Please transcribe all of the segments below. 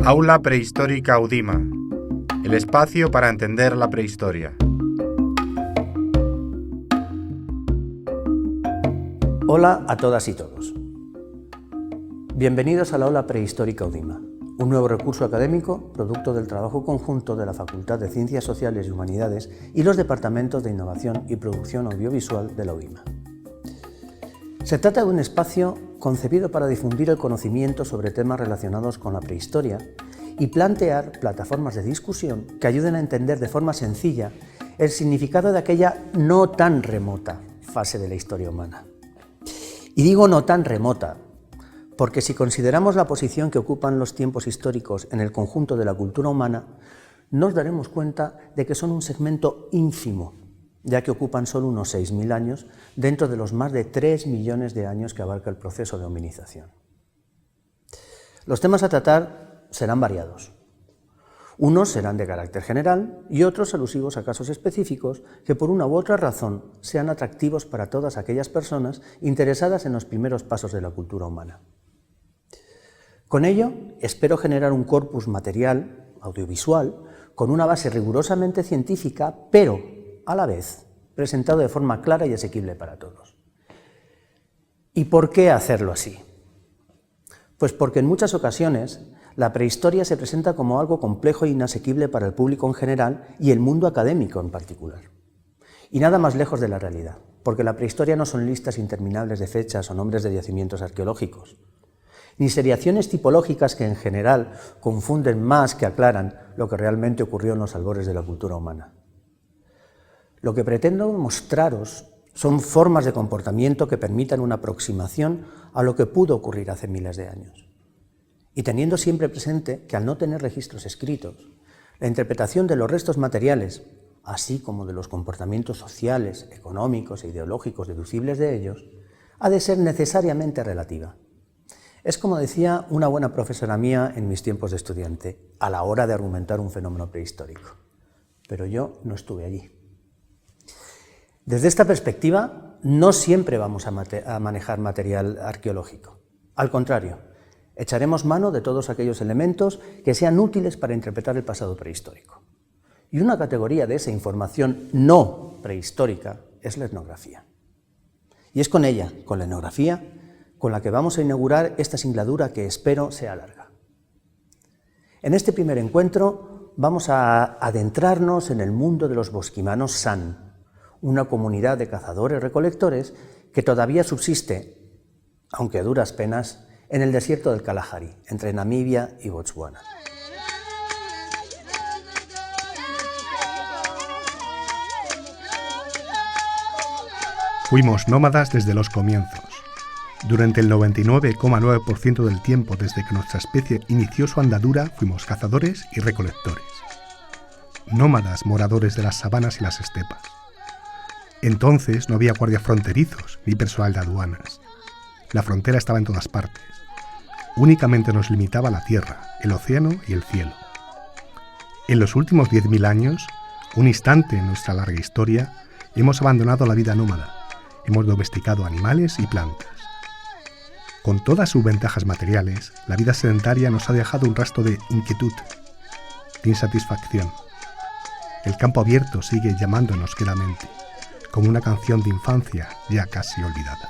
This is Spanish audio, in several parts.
Aula Prehistórica Udima, el espacio para entender la prehistoria. Hola a todas y todos. Bienvenidos a la Aula Prehistórica Udima, un nuevo recurso académico producto del trabajo conjunto de la Facultad de Ciencias Sociales y Humanidades y los departamentos de Innovación y Producción Audiovisual de la UDIMA. Se trata de un espacio concebido para difundir el conocimiento sobre temas relacionados con la prehistoria y plantear plataformas de discusión que ayuden a entender de forma sencilla el significado de aquella no tan remota fase de la historia humana. Y digo no tan remota, porque si consideramos la posición que ocupan los tiempos históricos en el conjunto de la cultura humana, nos daremos cuenta de que son un segmento ínfimo, ya que ocupan solo unos 6.000 años dentro de los más de 3 millones de años que abarca el proceso de hominización. Los temas a tratar serán variados. Unos serán de carácter general y otros alusivos a casos específicos que por una u otra razón sean atractivos para todas aquellas personas interesadas en los primeros pasos de la cultura humana. Con ello, espero generar un corpus material, audiovisual, con una base rigurosamente científica, pero a la vez presentado de forma clara y asequible para todos. ¿Y por qué hacerlo así? Pues porque en muchas ocasiones la prehistoria se presenta como algo complejo e inasequible para el público en general y el mundo académico en particular. Y nada más lejos de la realidad, porque la prehistoria no son listas interminables de fechas o nombres de yacimientos arqueológicos, ni seriaciones tipológicas que en general confunden más que aclaran lo que realmente ocurrió en los albores de la cultura humana. Lo que pretendo mostraros son formas de comportamiento que permitan una aproximación a lo que pudo ocurrir hace miles de años. Y teniendo siempre presente que al no tener registros escritos, la interpretación de los restos materiales, así como de los comportamientos sociales, económicos e ideológicos deducibles de ellos, ha de ser necesariamente relativa. Es como decía una buena profesora mía en mis tiempos de estudiante, a la hora de argumentar un fenómeno prehistórico. Pero yo no estuve allí. Desde esta perspectiva, no siempre vamos a manejar material arqueológico. Al contrario, echaremos mano de todos aquellos elementos que sean útiles para interpretar el pasado prehistórico. Y una categoría de esa información no prehistórica es la etnografía. Y es con ella, con la etnografía, con la que vamos a inaugurar esta singladura que espero sea larga. En este primer encuentro vamos a adentrarnos en el mundo de los bosquimanos San, una comunidad de cazadores-recolectores que todavía subsiste, aunque a duras penas, en el desierto del Kalahari, entre Namibia y Botswana. Fuimos nómadas desde los comienzos. Durante el 99,9% del tiempo desde que nuestra especie inició su andadura, fuimos cazadores y recolectores. Nómadas moradores de las sabanas y las estepas. Entonces no había guardias fronterizos ni personal de aduanas. La frontera estaba en todas partes. Únicamente nos limitaba la tierra, el océano y el cielo. En los últimos 10.000 años, un instante en nuestra larga historia, hemos abandonado la vida nómada. Hemos domesticado animales y plantas. Con todas sus ventajas materiales, la vida sedentaria nos ha dejado un rastro de inquietud, de insatisfacción. El campo abierto sigue llamándonos quedamente, como una canción de infancia ya casi olvidada.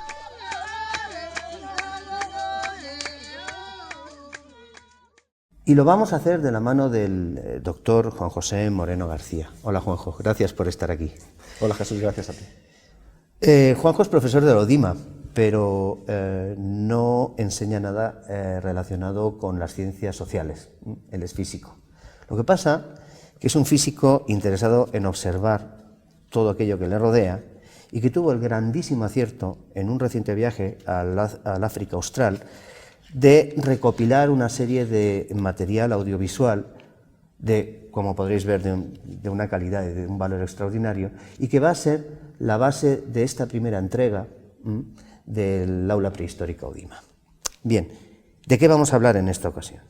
Y lo vamos a hacer de la mano del doctor Juan José Moreno García. Hola Juanjo, gracias por estar aquí. Hola Jesús, gracias a ti. Juanjo es profesor de la UDIMA, pero no enseña nada relacionado con las ciencias sociales. Él es físico. Lo que pasa es que es un físico interesado en observar todo aquello que le rodea y que tuvo el grandísimo acierto en un reciente viaje al África Austral de recopilar una serie de material audiovisual de, como podréis ver, de una calidad y de un valor extraordinario, y que va a ser la base de esta primera entrega del Aula Prehistórica Udima. Bien, ¿de qué vamos a hablar en esta ocasión?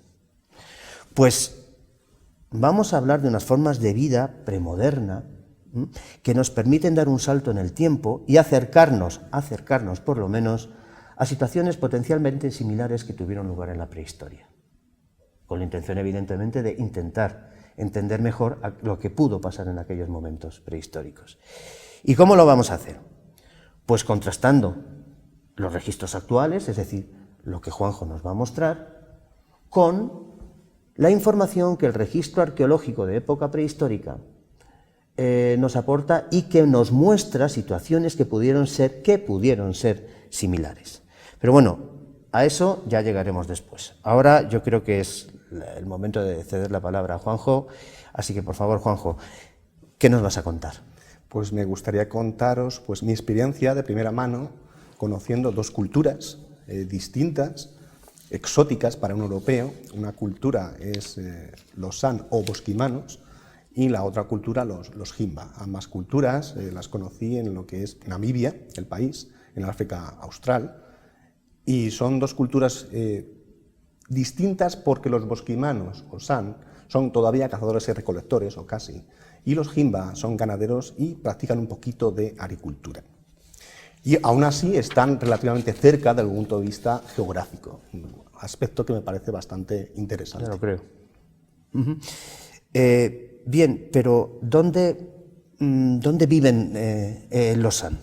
Pues vamos a hablar de unas formas de vida premoderna que nos permiten dar un salto en el tiempo y acercarnos por lo menos a situaciones potencialmente similares que tuvieron lugar en la prehistoria. con la intención evidentemente de intentar entender mejor lo que pudo pasar en aquellos momentos prehistóricos. ¿Y cómo lo vamos a hacer? Pues contrastando los registros actuales, es decir, lo que Juanjo nos va a mostrar, con la información que el registro arqueológico de época prehistórica nos aporta y que nos muestra situaciones que pudieron ser similares. Pero bueno, a eso ya llegaremos después. Ahora yo creo que es el momento de ceder la palabra a Juanjo, así que por favor, Juanjo, ¿qué nos vas a contar? Pues me gustaría contaros mi experiencia de primera mano conociendo dos culturas distintas, exóticas para un europeo. Una cultura es los San o bosquimanos y la otra cultura los Himba. Ambas culturas las conocí en lo que es Namibia, el país, en el África Austral, y son dos culturas distintas porque los bosquimanos o San son todavía cazadores y recolectores, o casi, y los Himba son ganaderos y practican un poquito de agricultura. Y aún así están relativamente cerca desde el punto de vista geográfico, un aspecto que me parece bastante interesante. Ya lo creo. Bien, pero ¿dónde viven los San?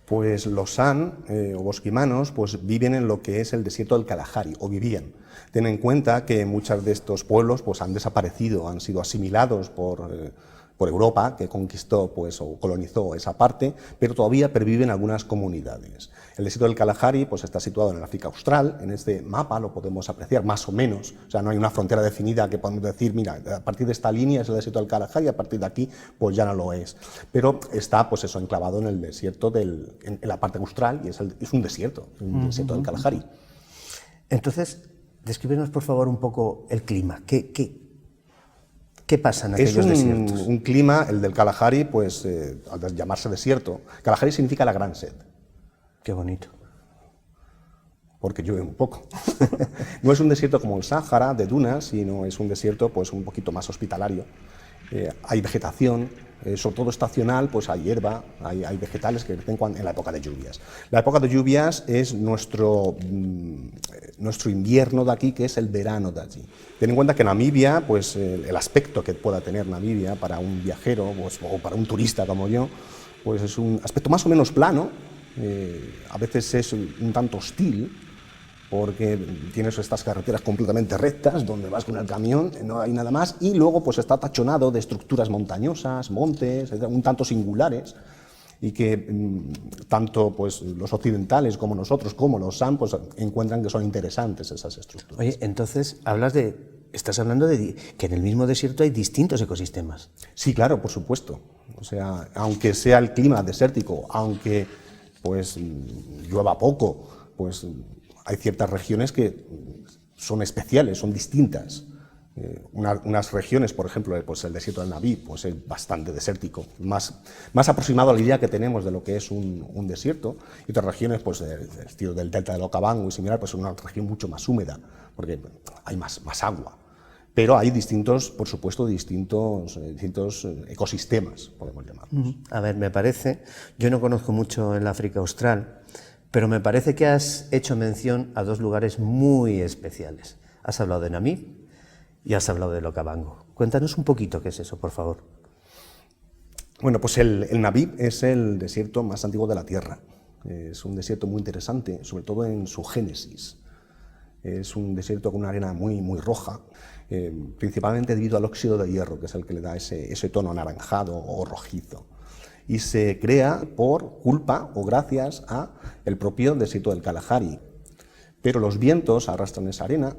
Pues los San o bosquimanos viven en lo que es el desierto del Kalahari, o vivían. Ten en cuenta que muchos de estos pueblos han desaparecido, han sido asimilados por Europa, que conquistó o colonizó esa parte, pero todavía perviven algunas comunidades. El desierto del Kalahari está situado en el África Austral. En este mapa lo podemos apreciar más o menos, o sea, no hay una frontera definida que podemos decir, mira, a partir de esta línea es el desierto del Kalahari, a partir de aquí ya no lo es. Pero está enclavado en el desierto, en la parte austral, y es un desierto, desierto del Kalahari. Entonces, descríbenos por favor un poco el clima. ¿Qué pasa en aquellos desiertos? Es un clima, el del Kalahari, al llamarse desierto. Kalahari significa la gran sed. Qué bonito. Porque llueve un poco. No es un desierto como el Sáhara, de dunas, sino es un desierto un poquito más hospitalario. Hay vegetación, sobre todo estacional, hay hierba, hay vegetales que crecen en la época de lluvias. La época de lluvias es nuestro invierno de aquí, que es el verano de allí. Ten en cuenta que Namibia, el aspecto que pueda tener Namibia para un viajero o para un turista como yo, es un aspecto más o menos plano, a veces es un tanto hostil, porque tienes estas carreteras completamente rectas, donde vas con el camión, no hay nada más, y luego está tachonado de estructuras montañosas, montes, un tanto singulares, y que tanto los occidentales como nosotros, como los San, encuentran que son interesantes esas estructuras. Oye, entonces estás hablando de que en el mismo desierto hay distintos ecosistemas. Sí, claro, por supuesto. O sea, aunque sea el clima desértico, aunque llueva poco, hay ciertas regiones que son especiales, son distintas. Unas regiones, por ejemplo, el desierto del Namib, es bastante desértico, más aproximado a la idea que tenemos de lo que es un desierto, y otras regiones, el estilo del delta del Okavango y similar, es una región mucho más húmeda, porque hay más agua. Pero hay por supuesto, distintos ecosistemas, podemos llamarlos. A ver, me parece, yo no conozco mucho el África Austral, pero me parece que has hecho mención a dos lugares muy especiales. Has hablado de Namib y has hablado del Okavango. Cuéntanos un poquito qué es eso, por favor. Bueno, el Namib es el desierto más antiguo de la Tierra. Es un desierto muy interesante, sobre todo en su génesis. Es un desierto con una arena muy, muy roja, principalmente debido al óxido de hierro, que es el que le da ese tono anaranjado o rojizo. Y se crea por culpa o gracias a el propio desierto del Kalahari. Pero los vientos arrastran esa arena,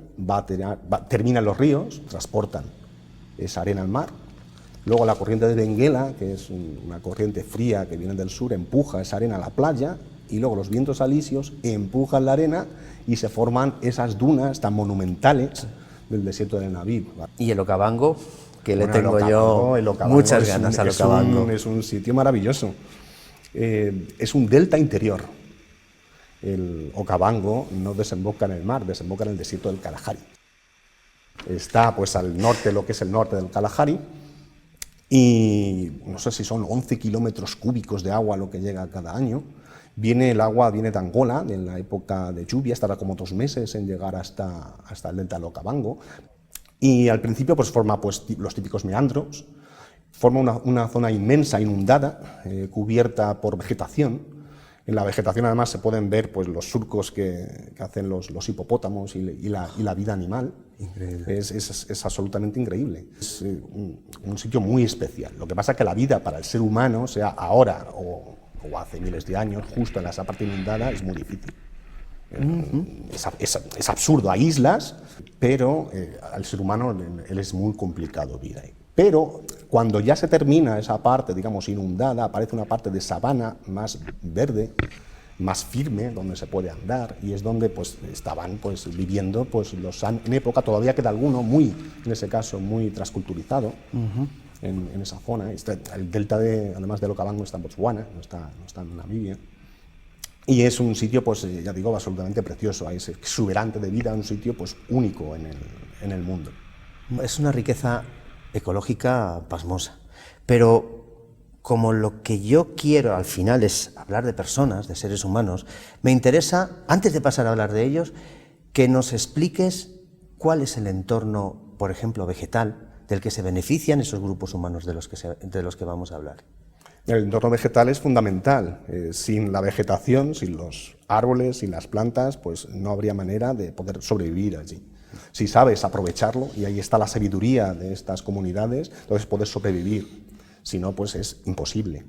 terminan los ríos, transportan esa arena al mar. Luego la corriente de Benguela, que es una corriente fría que viene del sur, empuja esa arena a la playa, y luego los vientos alisios empujan la arena y se forman esas dunas tan monumentales del desierto del Namib. ¿Y el Okavango? Que le tengo yo muchas ganas al Okavango. Es un sitio maravilloso. Es un delta interior. El Okavango no desemboca en el mar, desemboca en el desierto del Kalahari. Está al norte, lo que es el norte del Kalahari, y no sé si son 11 kilómetros cúbicos de agua lo que llega cada año. El agua viene de Angola, en la época de lluvia, tarda como 2 meses en llegar hasta el delta del Okavango. Y al principio pues forma pues, los típicos meandros, forma una zona inmensa, inundada, cubierta por vegetación. En la vegetación además se pueden ver pues, los surcos que hacen los hipopótamos y la vida animal. Increíble. Es absolutamente increíble. Es un sitio muy especial. Lo que pasa es que la vida para el ser humano, sea ahora o hace miles de años, justo en esa parte inundada, es muy difícil. Es absurdo, hay islas, pero al ser humano él es muy complicado vivir ahí. Pero cuando ya se termina esa parte, digamos, inundada, aparece una parte de sabana más verde, más firme, donde se puede andar, y es donde pues, estaban pues, viviendo pues, en época, todavía queda alguno, en ese caso, muy transculturizado, en esa zona. El delta, además de Okavango, está en Botswana, no está en Namibia. Y es un sitio, pues ya digo, absolutamente precioso, es exuberante de vida, un sitio pues, único en el mundo. Es una riqueza ecológica pasmosa, pero como lo que yo quiero al final es hablar de personas, de seres humanos, me interesa, antes de pasar a hablar de ellos, que nos expliques cuál es el entorno, por ejemplo, vegetal, del que se benefician esos grupos humanos de los que vamos a hablar. El entorno vegetal es fundamental. Sin la vegetación, sin los árboles, sin las plantas, pues no habría manera de poder sobrevivir allí. Si sabes aprovecharlo, y ahí está la sabiduría de estas comunidades, entonces puedes sobrevivir. Si no, pues es imposible.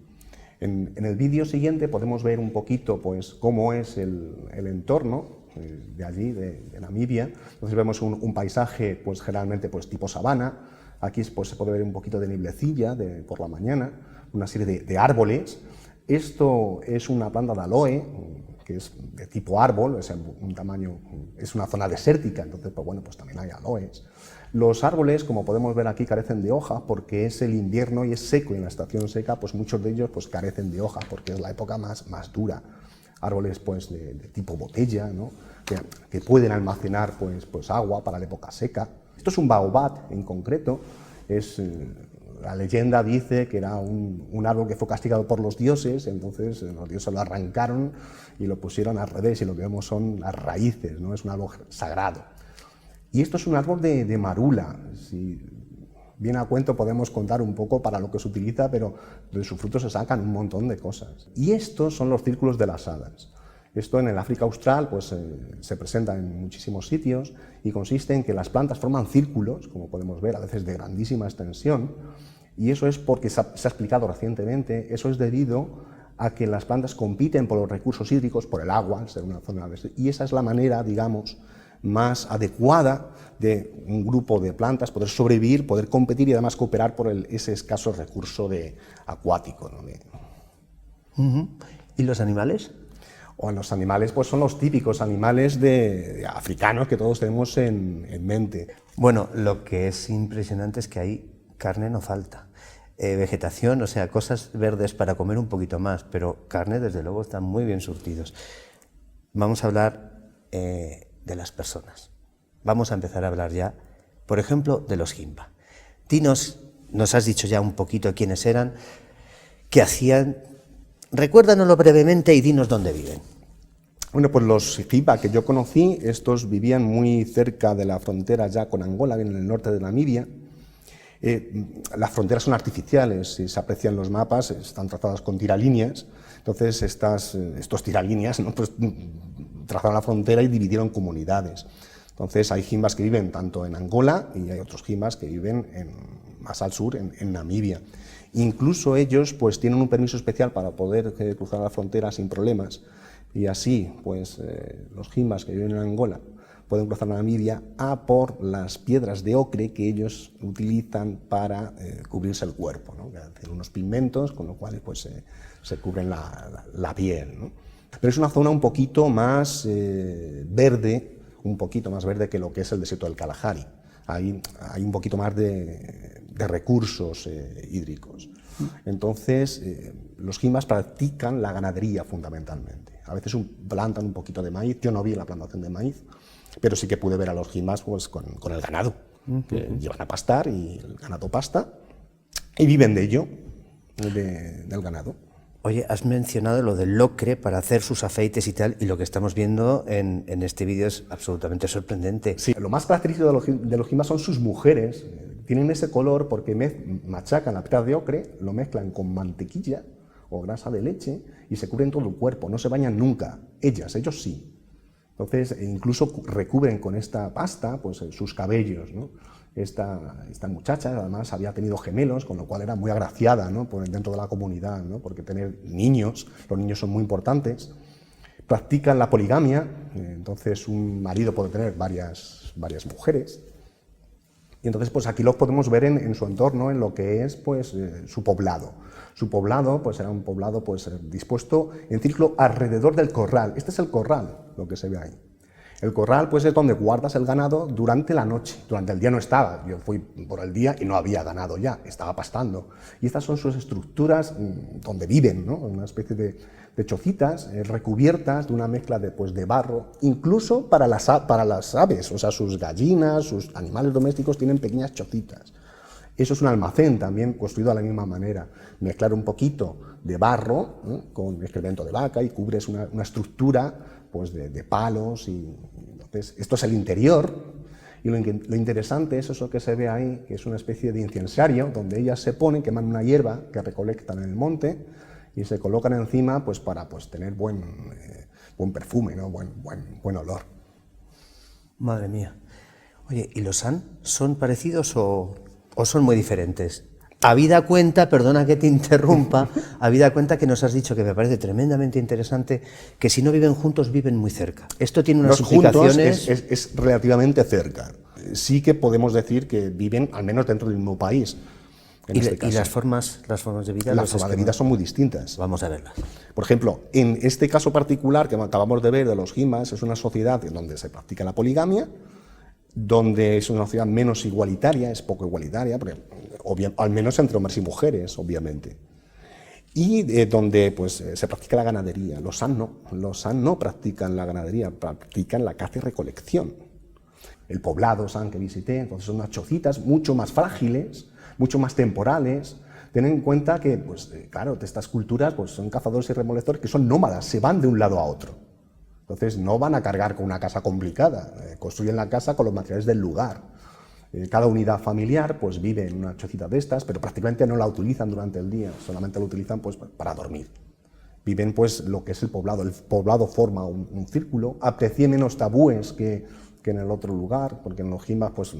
En el vídeo siguiente podemos ver un poquito pues, cómo es el entorno de allí, de Namibia. Entonces vemos un paisaje pues, generalmente pues, tipo sabana. Aquí pues, se puede ver un poquito de nieblecilla por la mañana, una serie de árboles. Esto es una planta de aloe, que es de tipo árbol, es un tamaño, es una zona desértica, entonces pues, bueno, pues también hay aloes. Los árboles, como podemos ver aquí, carecen de hojas porque es el invierno y es seco, y en la estación seca pues muchos de ellos pues, carecen de hojas porque es la época más dura. Árboles pues, de tipo botella, ¿no? que pueden almacenar pues agua para la época seca. Esto es un baobab en concreto, la leyenda dice que era un árbol que fue castigado por los dioses, entonces los dioses lo arrancaron y lo pusieron al revés, y lo que vemos son las raíces, ¿no? Es un árbol sagrado. Y esto es un árbol de marula. Si bien a cuento podemos contar un poco para lo que se utiliza, pero de sus frutos se sacan un montón de cosas. Y estos son los círculos de las hadas. Esto en el África Austral pues, se presenta en muchísimos sitios y consiste en que las plantas forman círculos, como podemos ver, a veces de grandísima extensión, y eso es porque se ha explicado recientemente, eso es debido a que las plantas compiten por los recursos hídricos, por el agua, al ser una zona y esa es la manera, digamos, más adecuada de un grupo de plantas poder sobrevivir, poder competir y además cooperar por ese escaso recurso acuático, ¿no? ¿Y los animales? O los animales pues son los típicos animales africanos que todos tenemos en mente. Bueno, lo que es impresionante es que ahí carne no falta. Vegetación, o sea, cosas verdes para comer un poquito más, pero carne desde luego están muy bien surtidos. Vamos a hablar de las personas. Vamos a empezar a hablar ya, por ejemplo, de los Himba. Dinos, nos has dicho ya un poquito quiénes eran, qué hacían. Recuérdanoslo brevemente y dinos dónde viven. Bueno, pues los Himba que yo conocí, estos vivían muy cerca de la frontera ya con Angola, en el norte de Namibia. Las fronteras son artificiales, si se aprecian los mapas, están trazadas con tiralíneas. Entonces estos tiralíneas, ¿no? Pues, trazaron la frontera y dividieron comunidades. Entonces hay Himbas que viven tanto en Angola y hay otros Himbas que viven más al sur, en Namibia. Incluso ellos pues, tienen un permiso especial para poder cruzar la frontera sin problemas, y así pues, los Himbas que viven en Angola pueden cruzar Namibia a por las piedras de ocre que ellos utilizan para cubrirse el cuerpo, ¿no? Hacen unos pigmentos con los cuales pues, se cubren la piel, ¿no? Pero es una zona un poquito más verde, que lo que es el desierto del Kalahari. Hay un poquito más de recursos hídricos. Entonces, los Himbas practican la ganadería fundamentalmente. A veces plantan un poquito de maíz. Yo no vi la plantación de maíz, pero sí que pude ver a los Himbas pues, con el ganado, que llevan a pastar y el ganado pasta y viven de ello, del ganado. Oye, has mencionado lo del locre para hacer sus afeites y tal, y lo que estamos viendo en este vídeo es absolutamente sorprendente. Sí, lo más característico de los jimas son sus mujeres. Tienen ese color porque machacan la piedra de ocre, lo mezclan con mantequilla o grasa de leche y se cubren todo el cuerpo, no se bañan nunca. Ellos sí. Entonces, incluso recubren con esta pasta pues, sus cabellos, ¿no? Esta muchacha, además, había tenido gemelos, con lo cual era muy agraciada, ¿no? Dentro de la comunidad, ¿no? Porque tener niños, los niños son muy importantes. Practican la poligamia, entonces un marido puede tener varias mujeres. Y entonces, pues aquí los podemos ver en su entorno, en lo que es pues, su poblado. Su poblado pues, era un poblado pues, dispuesto en círculo alrededor del corral. Este es el corral, lo que se ve ahí. El corral pues, es donde guardas el ganado durante la noche. Durante el día no estaba. Yo fui por el día y no había ganado ya, estaba pastando. Y estas son sus estructuras donde viven, ¿no? Una especie de chocitas recubiertas de una mezcla de barro, incluso para las aves, o sea, sus gallinas, sus animales domésticos tienen pequeñas chocitas. Eso es un almacén también construido de la misma manera. Mezclar un poquito de barro, ¿no? Con excremento de vaca y cubres una estructura pues, de palos. Entonces, esto es el interior. Y lo interesante es eso que se ve ahí, que es una especie de incensario donde ellas se ponen, queman una hierba que recolectan en el monte y se colocan encima pues, para pues, tener buen perfume, ¿no? buen olor. Madre mía. Oye, ¿y los han? ¿Son parecidos o son muy diferentes? Habida cuenta, perdona que te interrumpa, habida cuenta que nos has dicho, que me parece tremendamente interesante, que si no viven juntos, viven muy cerca. Esto tiene unas implicaciones... Es relativamente cerca. Sí que podemos decir que viven al menos dentro del mismo país. ¿Y las formas de vida? Las formas de vida son muy distintas. Vamos a verlas. Por ejemplo, en este caso particular que acabamos de ver de los jimas, es una sociedad en donde se practica la poligamia, donde es una sociedad menos igualitaria, es poco igualitaria, porque, al menos entre hombres y mujeres, obviamente. Y donde pues, se practica la ganadería. Los han no practican la ganadería, practican la caza y recolección. El poblado San que visité, entonces son unas chocitas mucho más frágiles, mucho más temporales. Ten en cuenta que, pues, claro, estas culturas pues, son cazadores y recolectores que son nómadas, se van de un lado a otro. Entonces no van a cargar con una casa complicada, construyen la casa con los materiales del lugar. Cada unidad familiar pues, vive en una chocita de estas, pero prácticamente no la utilizan durante el día, solamente la utilizan pues, para dormir. Viven pues, lo que es el poblado forma un círculo, aprecié menos tabúes que en el otro lugar, porque en los jimas pues,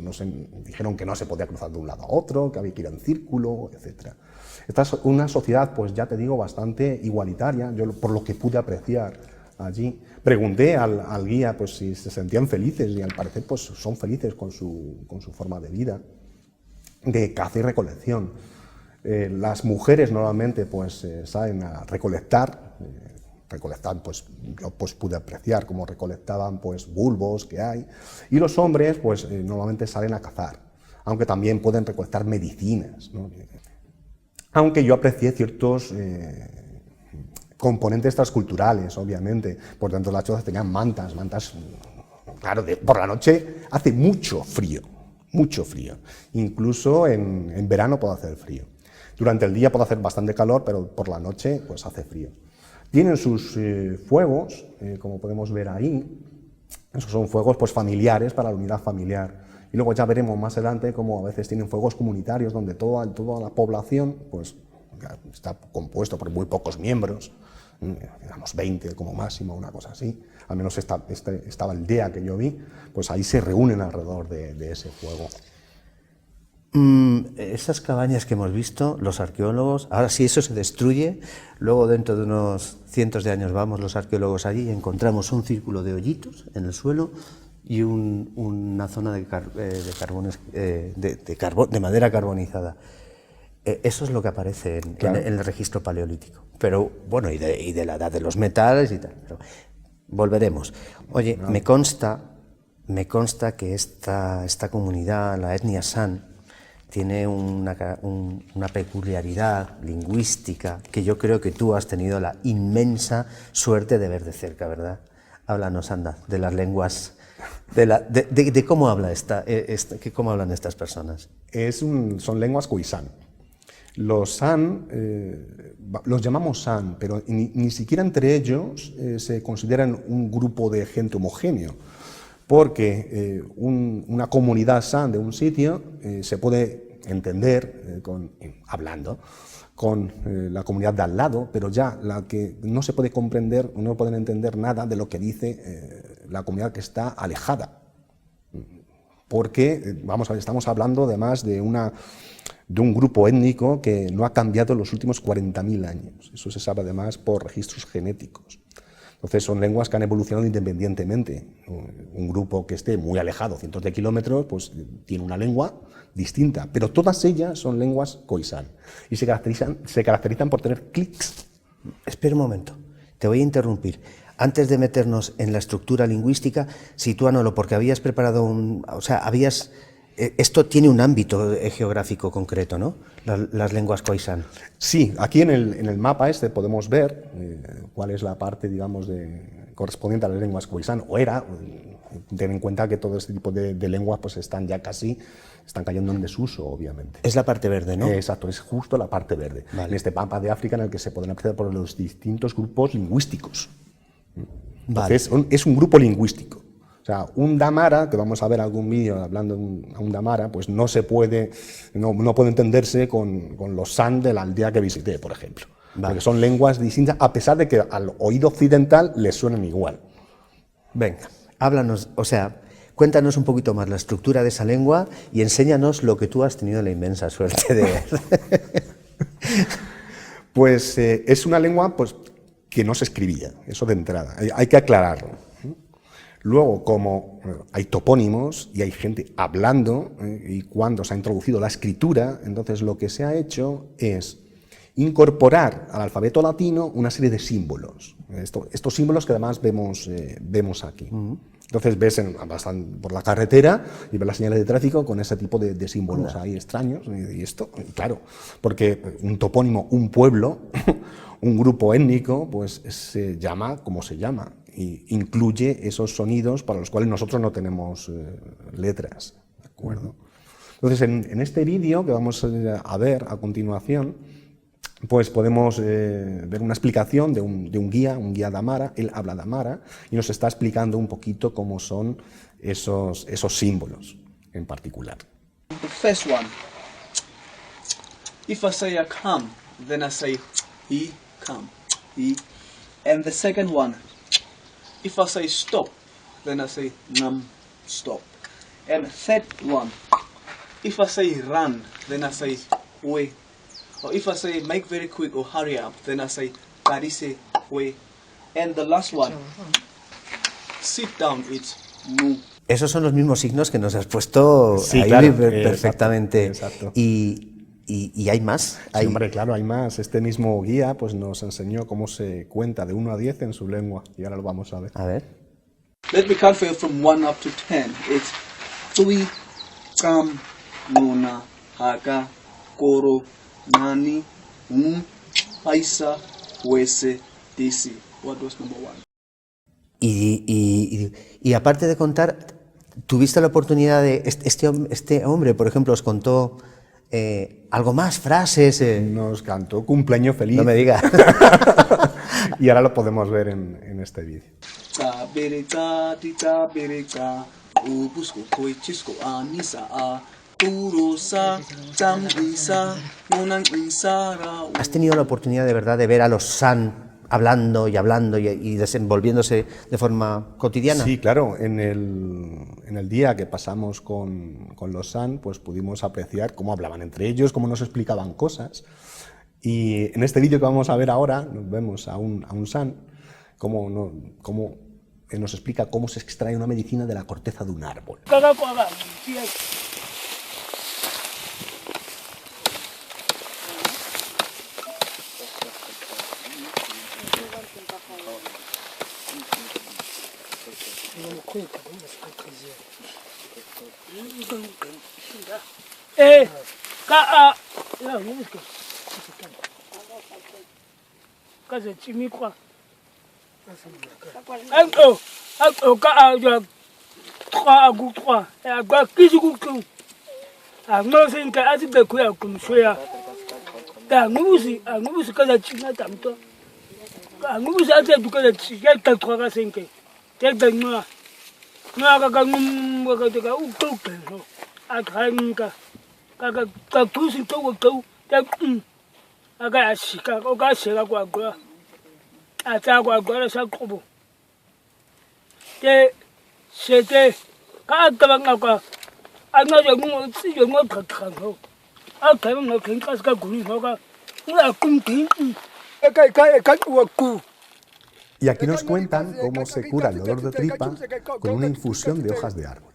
dijeron que no se podía cruzar de un lado a otro, que había que ir en círculo, etc. Esta es una sociedad, pues ya te digo, bastante igualitaria, yo por lo que pude apreciar allí. Pregunté al guía pues, si se sentían felices y al parecer pues, son felices con su forma de vida, de caza y recolección. Las mujeres normalmente pues, salen a recolectar, pues, yo pues, pude apreciar cómo recolectaban pues, bulbos que hay, y los hombres pues, normalmente salen a cazar, aunque también pueden recolectar medicinas, ¿no? Aunque yo aprecié ciertos componentes transculturales, obviamente. Por tanto, las chozas tenían mantas, claro, por la noche hace mucho frío, incluso en verano puede hacer frío. Durante el día puede hacer bastante calor, pero por la noche pues hace frío. Tienen sus fuegos, como podemos ver ahí, esos son fuegos pues, familiares para la unidad familiar. Y luego ya veremos más adelante cómo a veces tienen fuegos comunitarios, donde toda la población pues, está compuesto por muy pocos miembros, digamos 20 como máximo, una cosa así. Al menos esta aldea que yo vi, pues ahí se reúnen alrededor de ese fuego. Esas cabañas que hemos visto, los arqueólogos, ahora si eso se destruye, luego dentro de unos cientos de años vamos los arqueólogos allí y encontramos un círculo de hoyitos en el suelo y una zona de madera carbonizada. Eso es lo que aparece en el registro paleolítico. Pero bueno, y de la edad de los metales y tal. Pero volveremos. Oye, no. me consta que esta comunidad, la etnia San, tiene una peculiaridad lingüística que yo creo que tú has tenido la inmensa suerte de ver de cerca, ¿verdad? Háblanos, anda, de las lenguas, de cómo habla cómo hablan estas personas. Son lenguas Khoisan. Los San, los llamamos San, pero ni siquiera entre ellos se consideran un grupo de gente homogéneo, porque una comunidad San de un sitio se puede entender hablando con la comunidad de al lado, pero ya la que no se puede comprender, no pueden entender nada de lo que dice la comunidad que está alejada, porque vamos a ver, estamos hablando además de un grupo étnico que no ha cambiado en los últimos 40.000 años. Eso se sabe además por registros genéticos. Entonces son lenguas que han evolucionado independientemente. Un grupo que esté muy alejado, cientos de kilómetros, pues tiene una lengua distinta, pero todas ellas son lenguas khoisan y se caracterizan por tener clics. Espera un momento, te voy a interrumpir. Antes de meternos en la estructura lingüística, sitúanoslo, porque habías preparado esto tiene un ámbito geográfico concreto, ¿no? Las lenguas khoisan. Sí, aquí en el mapa podemos ver cuál es la parte, digamos, correspondiente a las lenguas khoisan, o era. Ten en cuenta que todo este tipo de lenguas pues están cayendo en desuso, obviamente. Es la parte verde, ¿no? Exacto, es justo la parte verde. Vale. En este mapa de África en el que se pueden apreciar por los distintos grupos lingüísticos. Vale. Entonces, es un grupo lingüístico. O sea, un damara, que vamos a ver algún vídeo hablando a un damara, pues no puede entenderse con los san de la aldea que visité, por ejemplo. Vale. Porque son lenguas distintas, a pesar de que al oído occidental les suenan igual. Venga, háblanos, cuéntanos un poquito más la estructura de esa lengua y enséñanos lo que tú has tenido la inmensa suerte de ver. Pues es una lengua que no se escribía, eso de entrada, hay que aclararlo. Luego, como hay topónimos y hay gente hablando, y cuando se ha introducido la escritura, entonces lo que se ha hecho es incorporar al alfabeto latino una serie de símbolos. Estos símbolos que además vemos aquí. Entonces ves por la carretera y ves las señales de tráfico con ese tipo de símbolos ahí extraños. Y esto, claro, porque un topónimo, un pueblo, un grupo étnico, pues se llama como se llama. Y incluye esos sonidos para los cuales nosotros no tenemos letras, ¿de acuerdo? Entonces, en este vídeo que vamos a ver a continuación, pues podemos ver una explicación de un guía damara. Él habla damara y nos está explicando un poquito cómo son esos símbolos en particular. The first one, if I say I come, then I say he come, he. And the second one, if I say stop, then I say nam, stop. And third one, if I say run, then I say we. Or if I say make very quick or hurry up, then I say karise we. And the last one, sit down, it's mu. Esos son los mismos signos que nos has puesto sí, ahí claro, perfectamente. Exacto. ¿Y hay más? Sí, hombre, claro, hay más. Este mismo guía pues, nos enseñó cómo se cuenta de 1 a 10 en su lengua. Y ahora lo vamos a ver. A ver. Let me count for you from 1 up to 10. It's tui, kam, nuna, haka, koro, nani, paisa, wese, disi. What was number 1? Y aparte de contar, ¿tuviste la oportunidad de... Este hombre, por ejemplo, os contó algo más, frases? Nos cantó Cumpleaños Feliz. No me digas. Y ahora lo podemos ver en este vídeo. ¿Has tenido la oportunidad de verdad de ver a los san hablando y desenvolviéndose de forma cotidiana? Sí, claro. En el día que pasamos con los san, pues pudimos apreciar cómo hablaban entre ellos, cómo nos explicaban cosas. Y en este vídeo que vamos a ver ahora, nos vemos a un san, cómo nos explica cómo se extrae una medicina de la corteza de un árbol. Angubusi kaza china tamto. Angubusi ate dukaza china kakwa senke. Tega nwa. Nwa ka ngum ka tega utoke no. Akhanka. Ka pusi to ko ta aga ashika ko ga shega kwa gwa. Ata kwa gwa sa kubo. Te sete ka tabanga kwa anga yo ngo tsi yo ngo kakhango. Y aquí nos cuentan cómo se cura el dolor de tripa con una infusión de hojas de árbol.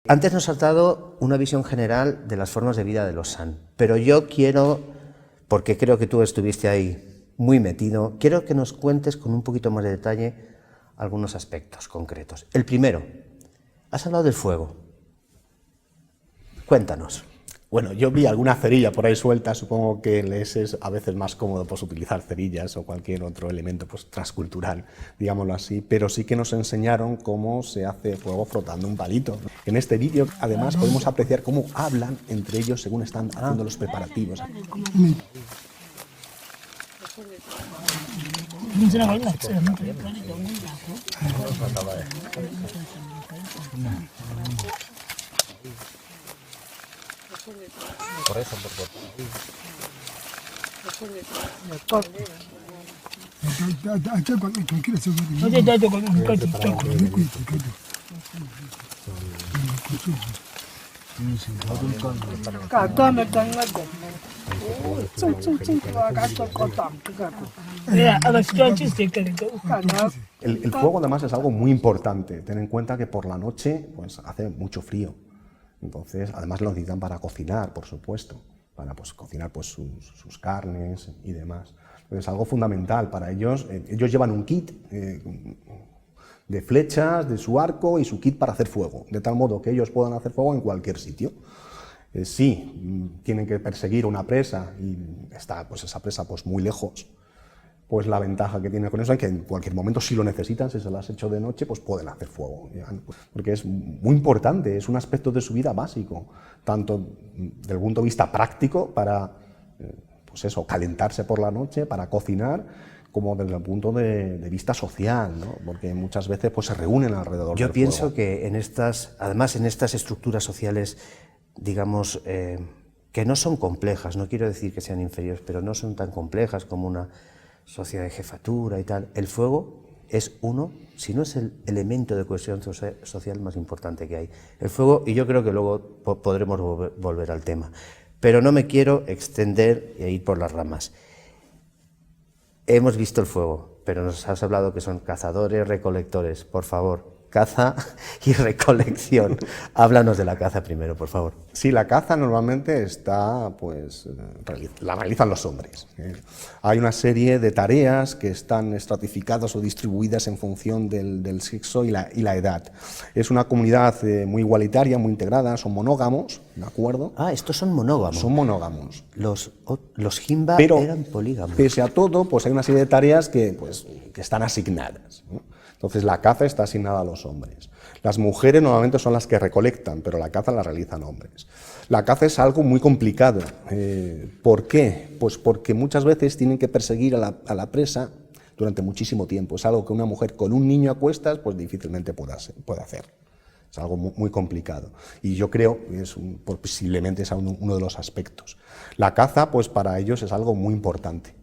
Antes nos has dado una visión general de las formas de vida de los San, pero yo quiero, porque creo que tú estuviste ahí muy metido, quiero que nos cuentes con un poquito más de detalle algunos aspectos concretos. El primero, has hablado del fuego. Cuéntanos. Bueno, yo vi alguna cerilla por ahí suelta, supongo que les es a veces más cómodo pues, utilizar cerillas o cualquier otro elemento pues, transcultural, digámoslo así, pero sí que nos enseñaron cómo se hace fuego frotando un palito. En este vídeo, además, podemos apreciar cómo hablan entre ellos según están haciendo los preparativos. Por eso, El fuego además es algo muy importante. Ten en cuenta que por la noche pues, hace mucho frío. Entonces, además lo necesitan para cocinar, por supuesto, para pues, cocinar pues, sus carnes y demás. Entonces, es algo fundamental para ellos. Ellos llevan un kit de flechas, de su arco y su kit para hacer fuego, de tal modo que ellos puedan hacer fuego en cualquier sitio. Si tienen que perseguir una presa y está pues, esa presa pues, muy lejos, pues la ventaja que tiene con eso es que en cualquier momento, si lo necesitan, si se lo has hecho de noche, pues pueden hacer fuego. Porque es muy importante, es un aspecto de su vida básico, tanto desde el punto de vista práctico para pues eso, calentarse por la noche, para cocinar, como desde el punto de vista social, ¿no? Porque muchas veces pues, se reúnen alrededor del fuego. Yo pienso que además en estas estructuras sociales, digamos, que no son complejas, no quiero decir que sean inferiores, pero no son tan complejas como una sociedad de jefatura y tal, el fuego es uno, si no es el elemento de cohesión social más importante que hay. El fuego, y yo creo que luego podremos volver al tema, pero no me quiero extender e ir por las ramas. Hemos visto el fuego, pero nos has hablado que son cazadores, recolectores. Por favor, caza y recolección. Háblanos de la caza primero, por favor. Sí, la caza normalmente está, pues, la realizan los hombres. Hay una serie de tareas que están estratificadas o distribuidas en función del sexo y la edad. Es una comunidad muy igualitaria, muy integrada, son monógamos, ¿de acuerdo? Ah, estos son monógamos. Son monógamos. Los Himba Pero, eran polígamos. Pese a todo, pues hay una serie de tareas que están asignadas, ¿no? Entonces la caza está asignada a los hombres. Las mujeres normalmente son las que recolectan, pero la caza la realizan hombres. La caza es algo muy complicado. ¿Por qué? Pues porque muchas veces tienen que perseguir a la presa durante muchísimo tiempo. Es algo que una mujer con un niño a cuestas pues difícilmente puede hacer. Es algo muy complicado. Y yo creo que posiblemente es uno de los aspectos. La caza, pues para ellos es algo muy importante.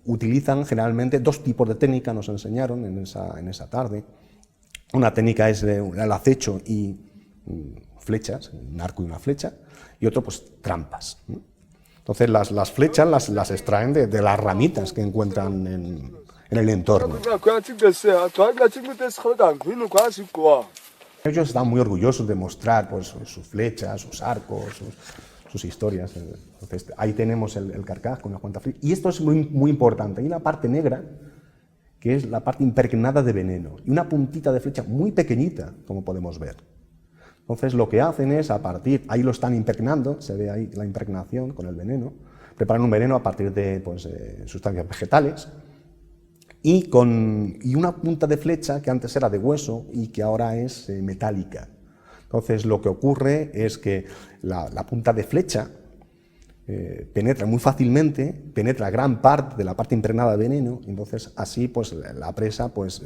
Utilizan generalmente dos tipos de técnica, nos enseñaron en esa tarde. Una técnica es el acecho y flechas, un arco y una flecha, y otro pues trampas. Entonces las flechas las extraen de las ramitas que encuentran en el entorno. Ellos están muy orgullosos de mostrar pues, sus flechas, sus arcos, sus historias. Entonces, ahí tenemos el carcaj con unas cuantas flechas. Y esto es muy importante. Hay una parte negra, que es la parte impregnada de veneno, y una puntita de flecha muy pequeñita, como podemos ver. Entonces, lo que hacen es, ahí lo están impregnando, se ve ahí la impregnación con el veneno, preparan un veneno a partir de pues, sustancias vegetales, y una punta de flecha que antes era de hueso y que ahora es metálica. Entonces, lo que ocurre es que la punta de flecha penetra muy fácilmente, penetra gran parte de la parte impregnada de veneno, y entonces así pues, la presa pues,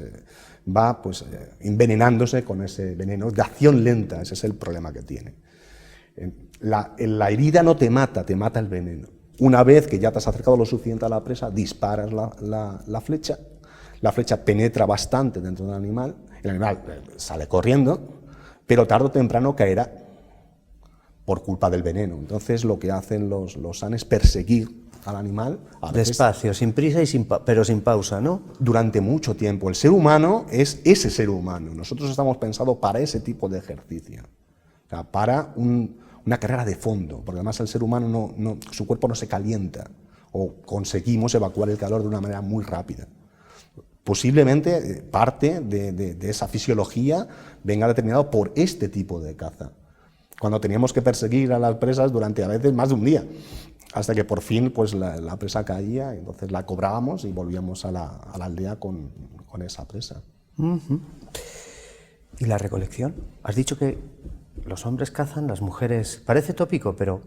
va pues, envenenándose con ese veneno de acción lenta. Ese es el problema que tiene. La herida no te mata el veneno. Una vez que ya te has acercado lo suficiente a la presa, disparas la flecha penetra bastante dentro del animal, el animal sale corriendo, pero tarde o temprano caerá por culpa del veneno. Entonces lo que hacen los San es perseguir al animal. A veces, despacio, sin prisa, pero sin pausa, ¿no? Durante mucho tiempo. El ser humano es ese ser humano. Nosotros estamos pensados para ese tipo de ejercicio. O sea, para una carrera de fondo, porque además el ser humano su cuerpo no se calienta, o conseguimos evacuar el calor de una manera muy rápida. Posiblemente parte de esa fisiología venga determinado por este tipo de caza, cuando teníamos que perseguir a las presas durante a veces más de un día, hasta que por fin pues, la presa caía, entonces la cobrábamos y volvíamos a la aldea con esa presa. Uh-huh. ¿Y la recolección? Has dicho que los hombres cazan, las mujeres... Parece tópico, pero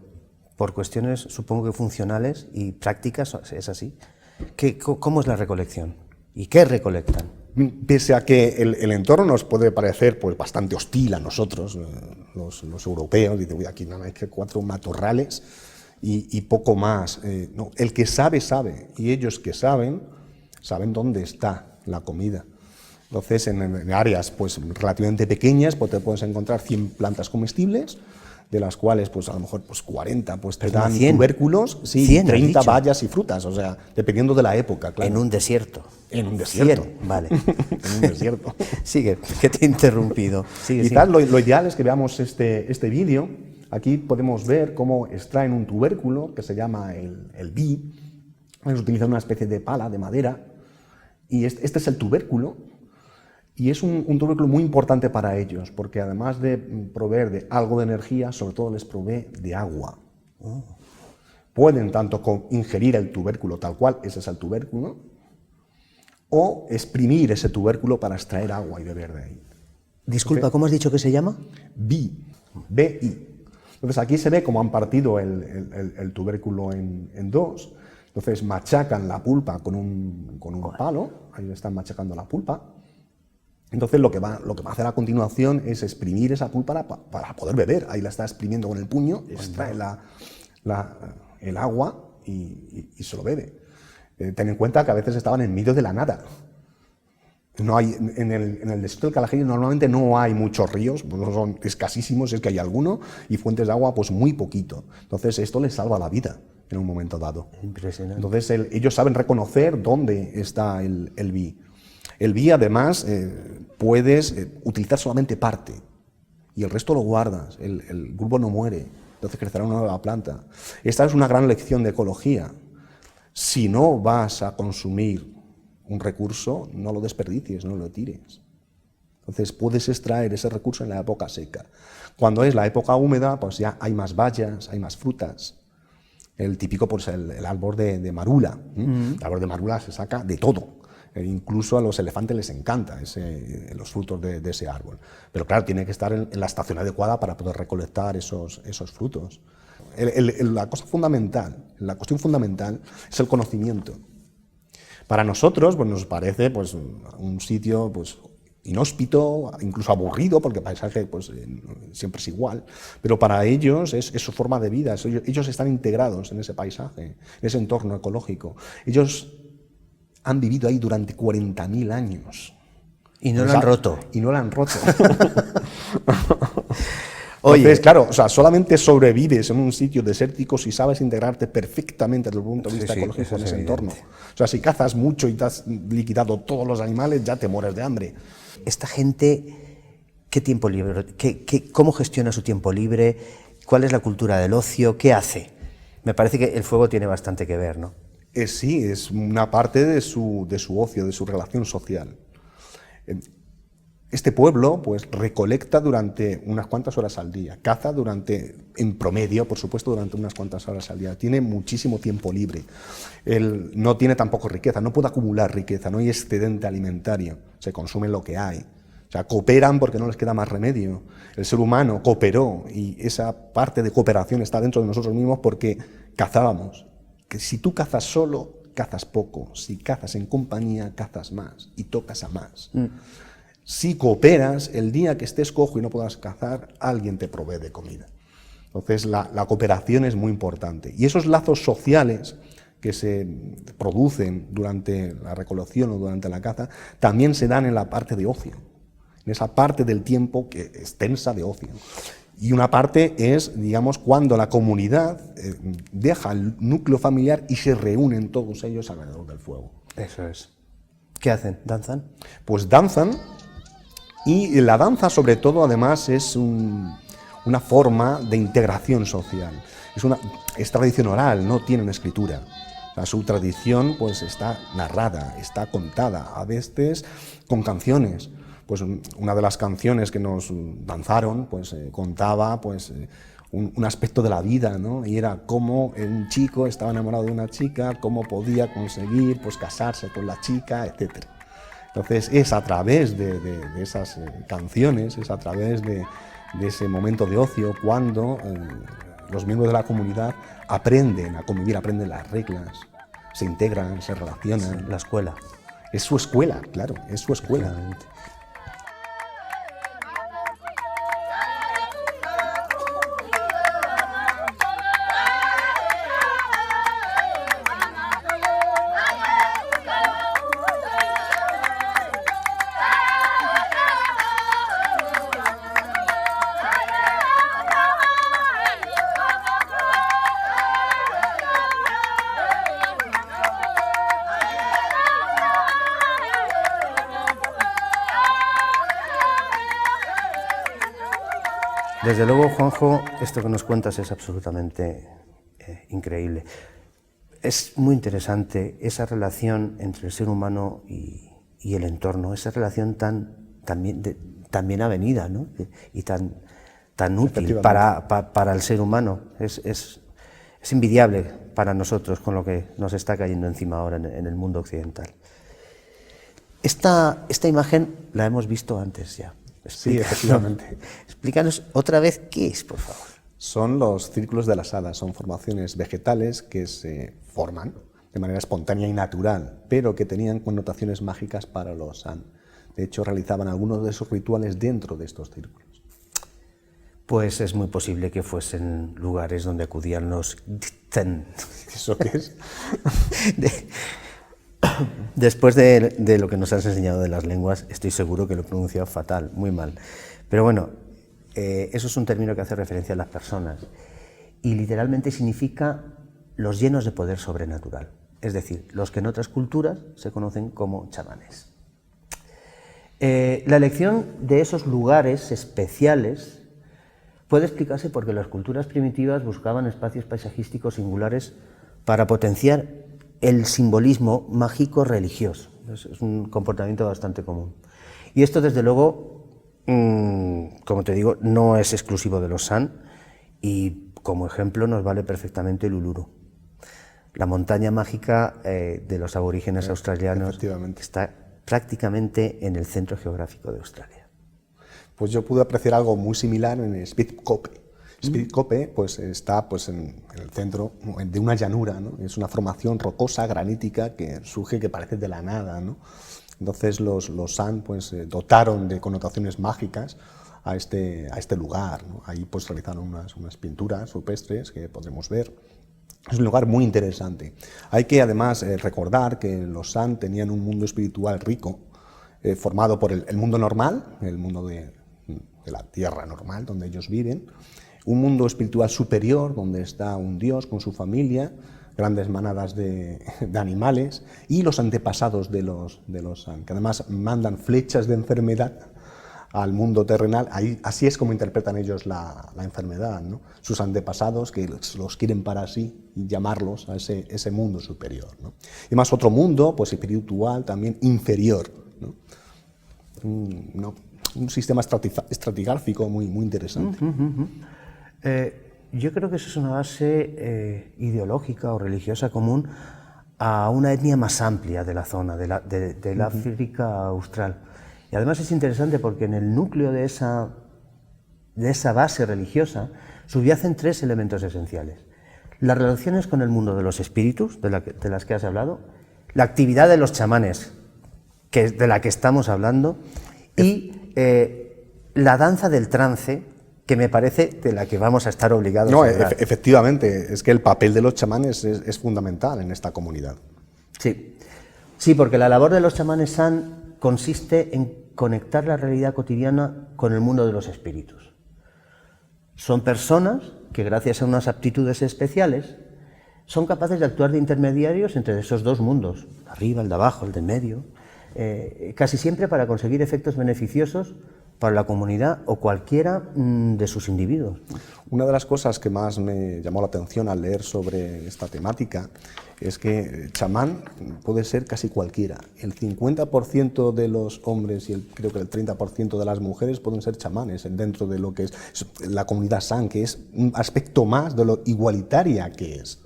por cuestiones supongo que funcionales y prácticas es así. ¿Cómo es la recolección? ¿Y qué recolectan? Pese a que el entorno nos puede parecer pues, bastante hostil a nosotros, los europeos, dice, uy, aquí nada más que 4 matorrales y poco más. No, el que sabe, sabe, y ellos que saben dónde está la comida. Entonces, en áreas pues, relativamente pequeñas pues, te puedes encontrar 100 plantas comestibles, de las cuales pues, a lo mejor pues, 40 pues, te dan 100. Tubérculos, sí, 100, 30 bayas y frutas, o sea, dependiendo de la época. Claro. En un desierto. En un desierto. 100, vale. En un desierto. Sigue, que te he interrumpido. Quizás lo ideal es que veamos este vídeo. Aquí podemos ver cómo extraen un tubérculo que se llama el bi. Ellos utilizan una especie de pala de madera y este es el tubérculo. Y es un tubérculo muy importante para ellos, porque además de proveer de algo de energía, sobre todo les provee de agua. Pueden tanto ingerir el tubérculo tal cual, ese es el tubérculo, o exprimir ese tubérculo para extraer agua y beber de ahí. Disculpa, ¿cómo has dicho que se llama? Bi. Entonces aquí se ve cómo han partido el tubérculo en dos. Entonces machacan la pulpa con un palo, ahí están machacando la pulpa. Entonces lo que va a hacer a continuación es exprimir esa pulpa para poder beber. Ahí la está exprimiendo con el puño, extrae el agua y se lo bebe. Ten en cuenta que a veces estaban en medio de la nada. No hay, en el desierto del Kalahari normalmente no hay muchos ríos, pues son escasísimos, es que hay alguno, y fuentes de agua pues muy poquito. Entonces esto les salva la vida en un momento dado. Impresionante. Entonces ellos saben reconocer dónde está el bi. El bi, además, puedes utilizar solamente parte y el resto lo guardas, el bulbo no muere, entonces crecerá una nueva planta. Esta es una gran lección de ecología. Si no vas a consumir un recurso, no lo desperdicies, no lo tires. Entonces puedes extraer ese recurso en la época seca. Cuando es la época húmeda, pues ya hay más bayas, hay más frutas. El típico, pues el árbol de marula. El árbol de marula se saca de todo. Incluso a los elefantes les encanta los frutos de ese árbol. Pero claro, tiene que estar en la estación adecuada para poder recolectar esos frutos. La cuestión fundamental es el conocimiento. Para nosotros pues, nos parece pues, un sitio pues, inhóspito, incluso aburrido, porque el paisaje pues, siempre es igual, pero para ellos es su forma de vida. Ellos están integrados en ese paisaje, en ese entorno ecológico. Ellos han vivido ahí durante 40.000 años. Y no lo han roto. Y no lo han roto. Oye. Entonces, claro, o sea, solamente sobrevives en un sitio desértico si sabes integrarte perfectamente desde el punto de vista ecológico en ese entorno. O sea, si cazas mucho y te has liquidado todos los animales, ya te mueres de hambre. Esta gente, ¿qué tiempo libre? ¿Cómo gestiona su tiempo libre? ¿Cuál es la cultura del ocio? ¿Qué hace? Me parece que el fuego tiene bastante que ver, ¿no? Sí, es una parte de su ocio, de su relación social. Este pueblo pues recolecta durante unas cuantas horas al día, caza en promedio, por supuesto, durante unas cuantas horas al día. Tiene muchísimo tiempo libre. Él no tiene tampoco riqueza, no puede acumular riqueza, no hay excedente alimentario, se consume lo que hay. O sea, cooperan porque no les queda más remedio. El ser humano cooperó y esa parte de cooperación está dentro de nosotros mismos porque cazábamos. Que si tú cazas solo, cazas poco. Si cazas en compañía, cazas más y tocas a más. Si cooperas, el día que estés cojo y no puedas cazar, alguien te provee de comida. Entonces, la cooperación es muy importante. Y esos lazos sociales que se producen durante la recolección o durante la caza, también se dan en la parte de ocio, en esa parte del tiempo que es tensa de ocio. Y una parte es, digamos, cuando la comunidad deja el núcleo familiar y se reúnen todos ellos alrededor del fuego. Eso es. ¿Qué hacen? ¿Danzan? Pues danzan. Y la danza, sobre todo, además, es una forma de integración social. Es tradición oral, no tienen escritura. Su tradición pues, está narrada, está contada, a veces con canciones. Pues, una de las canciones que nos danzaron pues, contaba pues, un aspecto de la vida, ¿no? Y era cómo un chico estaba enamorado de una chica, cómo podía conseguir pues, casarse con la chica, etc. Entonces es a través de esas canciones, es a través de ese momento de ocio cuando los miembros de la comunidad aprenden a convivir, aprenden las reglas, se integran, se relacionan. La escuela. Es su escuela, claro, es su escuela. Desde luego, Juanjo, esto que nos cuentas es absolutamente increíble. Es muy interesante esa relación entre el ser humano y el entorno, esa relación tan bien avenida, ¿no? Y tan útil para el ser humano. Es envidiable para nosotros con lo que nos está cayendo encima ahora en el mundo occidental. Esta imagen la hemos visto antes ya. Sí, efectivamente. Explícanos otra vez qué es, por favor. Son los círculos de las hadas, son formaciones vegetales que se forman de manera espontánea y natural, pero que tenían connotaciones mágicas para los San. De hecho, realizaban algunos de esos rituales dentro de estos círculos. Pues es muy posible que fuesen lugares donde acudían los Dten. ¿Eso qué es? Después de lo que nos has enseñado de las lenguas, estoy seguro que lo he pronunciado fatal, muy mal. Pero bueno, eso es un término que hace referencia a las personas y literalmente significa los llenos de poder sobrenatural, es decir, los que en otras culturas se conocen como chamanes. La elección de esos lugares especiales puede explicarse porque las culturas primitivas buscaban espacios paisajísticos singulares para potenciar el simbolismo mágico religioso. Es un comportamiento bastante común. Y esto, desde luego, como te digo, no es exclusivo de los San, y como ejemplo nos vale perfectamente el Uluru, la montaña mágica de los aborígenes australianos, que está prácticamente en el centro geográfico de Australia. Pues yo pude apreciar algo muy similar en Spitcope. Spitcope pues, está pues, en el centro de una llanura, ¿no? Es una formación rocosa, granítica, que surge, que parece de la nada, ¿no? Entonces los San pues, dotaron de connotaciones mágicas a este lugar, ¿no? Ahí pues, realizaron unas pinturas rupestres que podremos ver. Es un lugar muy interesante. Hay que además recordar que los San tenían un mundo espiritual rico, formado por el mundo normal, el mundo de la tierra normal, donde ellos viven, un mundo espiritual superior, donde está un dios con su familia, grandes manadas de animales, y los antepasados de los San, que además mandan flechas de enfermedad al mundo terrenal. Así es como interpretan ellos la enfermedad, ¿no? Sus antepasados, que los quieren para sí, y llamarlos a ese mundo superior, ¿no? Y más otro mundo, pues espiritual, también inferior, ¿no? Un sistema estratigráfico muy interesante. Yo creo que eso es una base ideológica o religiosa común a una etnia más amplia de la zona, de la África austral. Y además es interesante porque en el núcleo de esa base religiosa subyacen tres elementos esenciales: las relaciones con el mundo de los espíritus, de las que has hablado, la actividad de los chamanes, de la que estamos hablando, y la danza del trance, que me parece de la que vamos a estar obligados a hablar. Efectivamente, es que el papel de los chamanes es fundamental en esta comunidad. Sí, porque la labor de los chamanes San consiste en conectar la realidad cotidiana con el mundo de los espíritus. Son personas que, gracias a unas aptitudes especiales, son capaces de actuar de intermediarios entre esos dos mundos, el de arriba, el de abajo, el de en medio, casi siempre para conseguir efectos beneficiosos para la comunidad o cualquiera de sus individuos. Una de las cosas que más me llamó la atención al leer sobre esta temática es que chamán puede ser casi cualquiera. El 50% de los hombres y creo que el 30% de las mujeres pueden ser chamanes dentro de lo que es la comunidad San, que es un aspecto más de lo igualitaria que es.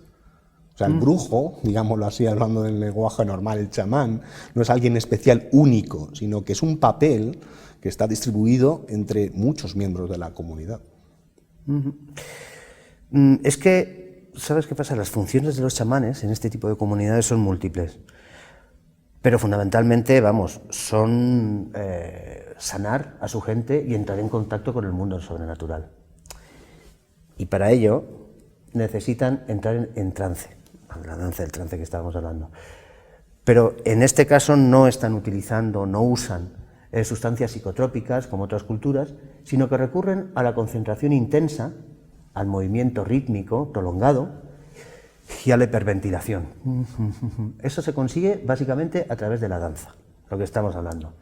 O sea, el brujo, digámoslo así, hablando del lenguaje normal, el chamán, no es alguien especial único, sino que es un papel que está distribuido entre muchos miembros de la comunidad. Es que, ¿sabes qué pasa? Las funciones de los chamanes en este tipo de comunidades son múltiples, pero fundamentalmente, son sanar a su gente y entrar en contacto con el mundo sobrenatural. Y para ello necesitan entrar en trance, la danza del trance que estábamos hablando. Pero en este caso no están utilizando, no usan sustancias psicotrópicas como otras culturas, sino que recurren a la concentración intensa, al movimiento rítmico prolongado y a la hiperventilación. Eso se consigue básicamente a través de la danza, lo que estamos hablando,